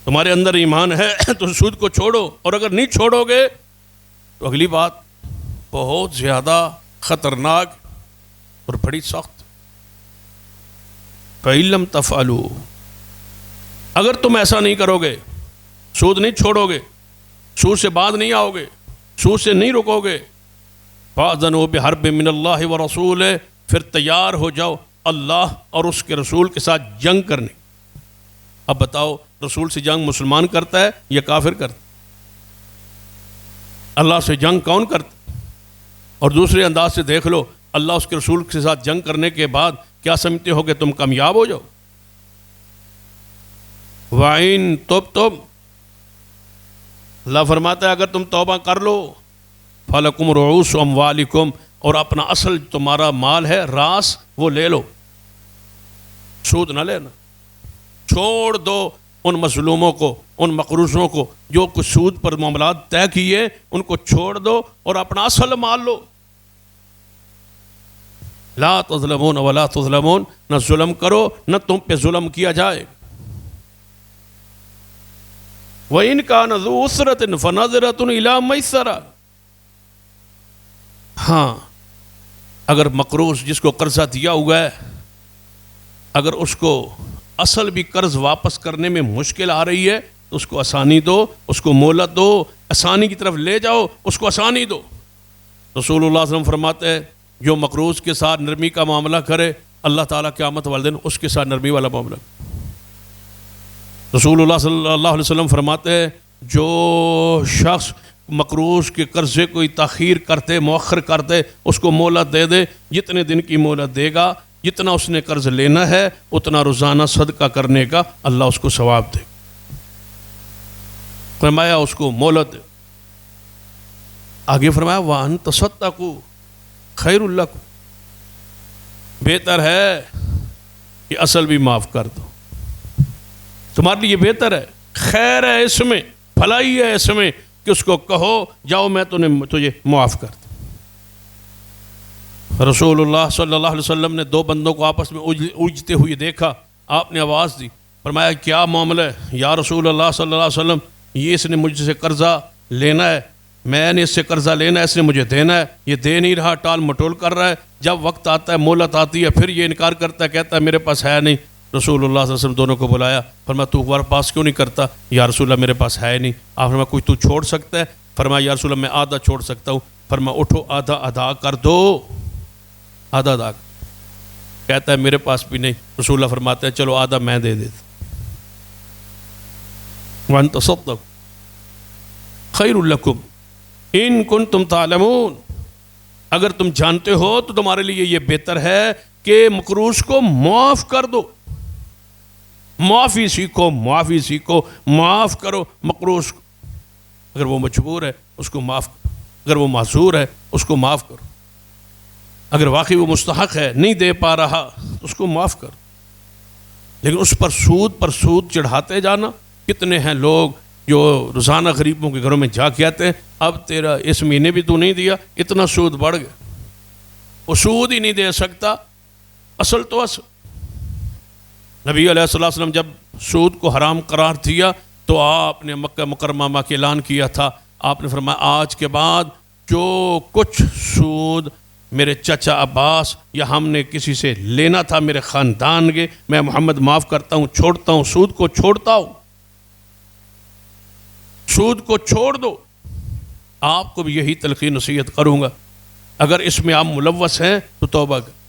A: تمہارے اندر ایمان ہے تو سود کو چھوڑو، اور اگر نہیں چھوڑو گے تو اگلی بات بہت زیادہ خطرناک اور بڑی سخت. فَإِن لَّمْ تَفْعَلُوا، اگر تم ایسا نہیں کرو گے، سود نہیں چھوڑو گے، سود سے بعد نہیں آؤ گے، سود سے نہیں رکو گے، فَأْذَنُوا بِحَرْبٍ مِّنَ اللَّهِ وَرَسُولِهِ، پھر تیار ہو جاؤ اللہ اور اس کے رسول کے ساتھ جنگ کرنے. اب بتاؤ رسول سے جنگ مسلمان کرتا ہے یا کافر کرتا ہے؟ اللہ سے جنگ کون کرتا؟ اور دوسرے انداز سے دیکھ لو، اللہ اس کے رسول کے ساتھ جنگ کرنے کے بعد کیا سمجھتے ہو کہ تم کامیاب ہو جاؤ؟ وَإِن تُبْتُمْ، اللہ فرماتا ہے اگر تم توبہ کر لو، فَلَكُمْ رُعُوسُ أَمْوَالِكُمْ، اور اپنا اصل تمہارا مال ہے راس وہ لے لو، سود نہ لینا. چھوڑ دو ان مظلوموں کو، ان مقروضوں کو جو کچھ سود پر معاملات طے کیے، ان کو چھوڑ دو اور اپنا اصل مال لو. لا تظلمون ولا تظلمون، نہ ظلم کرو نہ تم پہ ظلم کیا جائے. وَإِنْ كَانَ ذُو عُسْرَةٍ فَنَظِرَةٌ إِلَىٰ مَيْسَرَةٍ. ہاں اگر مقروض جس کو قرضہ دیا ہوا ہے، اگر اس کو اصل بھی قرض واپس کرنے میں مشکل آ رہی ہے تو اس کو آسانی دو، اس کو مہلت دو، آسانی کی طرف لے جاؤ، اس کو آسانی دو. رسول اللہ صلی اللہ علیہ وسلم فرماتے ہیں جو مقروض کے ساتھ نرمی کا معاملہ کرے، اللہ تعالیٰ قیامت والے دن اس کے ساتھ نرمی والا معاملہ. رسول اللہ صلی اللہ علیہ وسلم فرماتے ہیں جو شخص مقروض کے قرضے کوئی تاخیر کرتے مؤخر کرتے اس کو مہلت دے دے، جتنے دن کی مہلت دے گا جتنا اس نے قرض لینا ہے اتنا روزانہ صدقہ کرنے کا اللہ اس کو ثواب دے، فرمایا اس کو مہلت دے۔ آگے فرمایا وَأَن تَصَدَّقُوا خَيْرٌ لَكُمْ، بہتر ہے کہ اصل بھی معاف کر دو، تمہارے لیے بہتر ہے، خیر ہے اس میں، بھلائی ہے اس میں کہ اس کو کہو جاؤ میں تجھے معاف کر دوں۔ رسول اللہ صلی اللہ علیہ وسلم نے دو بندوں کو آپس میں الجھتے ہوئے دیکھا، آپ نے آواز دی، فرمایا کیا معاملہ ہے یا رسول اللہ صلی اللہ علیہ وسلم؟ یہ اس نے مجھ سے قرضہ لینا ہے، میں نے اس سے قرضہ لینا ہے، اس نے مجھے دینا ہے، یہ دے نہیں رہا، ٹال مٹول کر رہا ہے، جب وقت آتا ہے مہلت آتی ہے پھر یہ انکار کرتا ہے، کہتا ہے میرے پاس ہے نہیں۔ رسول اللہ صلی اللہ علیہ وسلم دونوں کو بلایا، فرمایا تو ہمارے پاس کیوں نہیں کرتا؟ یا رسول اللہ میرے پاس ہے نہیں۔ آپ فرمایا کوئی تو چھوڑ سکتا ہے؟ فرمایا یا رسول اللہ میں آدھا چھوڑ سکتا ہوں۔ فرمایا اٹھو آدھا ادا کر دو، آدھا ادا کر۔ کہتا ہے میرے پاس بھی نہیں۔ رسول اللہ فرماتے ہیں چلو آدھا میں دے دیتا۔ وَأَن تَصَدَّقُوا خَيْرٌ لَكُمْ إِن كُنتُمْ تَعْلَمُونَ، اگر تم جانتے ہو تو تمہارے لیے یہ بہتر ہے کہ مقروض کو معاف کر دو، معافی سیکھو، معافی سیکھو، معاف کرو مقروض کو، اگر وہ مجبور ہے اس کو معاف کرو، اگر وہ معذور ہے اس کو معاف کرو، اگر واقعی وہ مستحق ہے نہیں دے پا رہا تو اس کو معاف کرو، لیکن اس پر سود چڑھاتے جانا۔ کتنے ہیں لوگ جو روزانہ غریبوں کے گھروں میں جا کے آتے ہیں، اب تیرا اس مہینے بھی تو نہیں دیا، اتنا سود بڑھ گیا، وہ سود ہی نہیں دے سکتا، اصل تو اصل۔ نبی علیہ الصلوۃ والسلام جب سود کو حرام قرار دیا تو آپ نے مکہ مکرمہ کے اعلان کیا تھا، آپ نے فرمایا آج کے بعد جو کچھ سود میرے چچا عباس یا ہم نے کسی سے لینا تھا میرے خاندان کے، میں محمد معاف کرتا ہوں، چھوڑتا ہوں، سود کو چھوڑتا ہوں، سود کو چھوڑ دو۔ آپ کو بھی یہی تلقین نصیحت کروں گا، اگر اس میں آپ ملوث ہیں تو توبہ کریں۔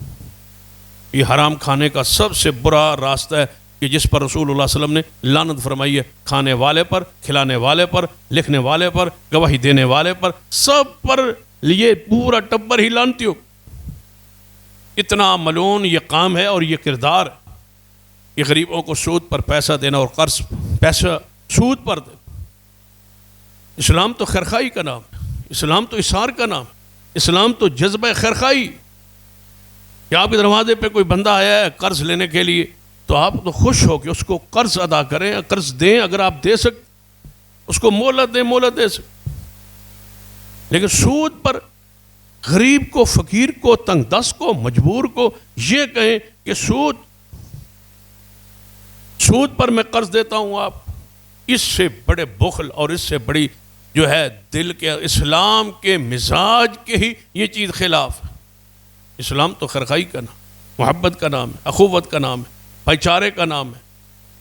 A: یہ حرام کھانے کا سب سے برا راستہ ہے کہ جس پر رسول اللہ صلی اللہ علیہ وسلم نے لعنت فرمائی ہے، کھانے والے پر، کھلانے والے پر، لکھنے والے پر، گواہی دینے والے پر، سب پر یہ پورا ٹبر ہی لعنتی ہو۔ اتنا ملعون یہ کام ہے اور یہ کردار ہے، یہ غریبوں کو سود پر پیسہ دینا اور قرض پیسہ سود پر دینا۔ اسلام تو خیرخواہی کا نام ہے، اسلام تو اثار کا نام ہے، اسلام تو جذبہ خیرخواہی۔ کہ آپ کے دروازے پہ کوئی بندہ آیا ہے قرض لینے کے لیے تو آپ تو خوش ہو کہ اس کو قرض ادا کریں، قرض دیں، اگر آپ دے سکتے اس کو مہلت دیں، مہلت دے سکتے، لیکن سود پر غریب کو، فقیر کو، تنگ دست کو، مجبور کو یہ کہیں کہ سود پر میں قرض دیتا ہوں، آپ اس سے بڑے بخل اور اس سے بڑی جو ہے دل کے اسلام کے مزاج کے ہی یہ چیز خلاف ہے۔ اسلام تو خیرخواہی کا نام، محبت کا نام ہے، اخوت کا نام ہے، بھائی چارے کا نام ہے،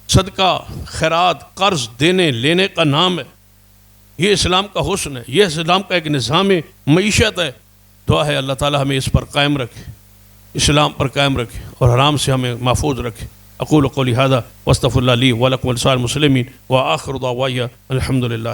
A: صدقہ خیرات قرض دینے لینے کا نام ہے۔ یہ اسلام کا حسن ہے، یہ اسلام کا ایک نظام معیشت ہے۔ دعا ہے اللہ تعالی ہمیں اس پر قائم رکھے، اسلام پر قائم رکھے اور حرام سے ہمیں محفوظ رکھے۔ اقول قولی ھذا واستغفر اللہ لی ولکم ولسائر المسلمین وآخر دعوایا الحمد للہ۔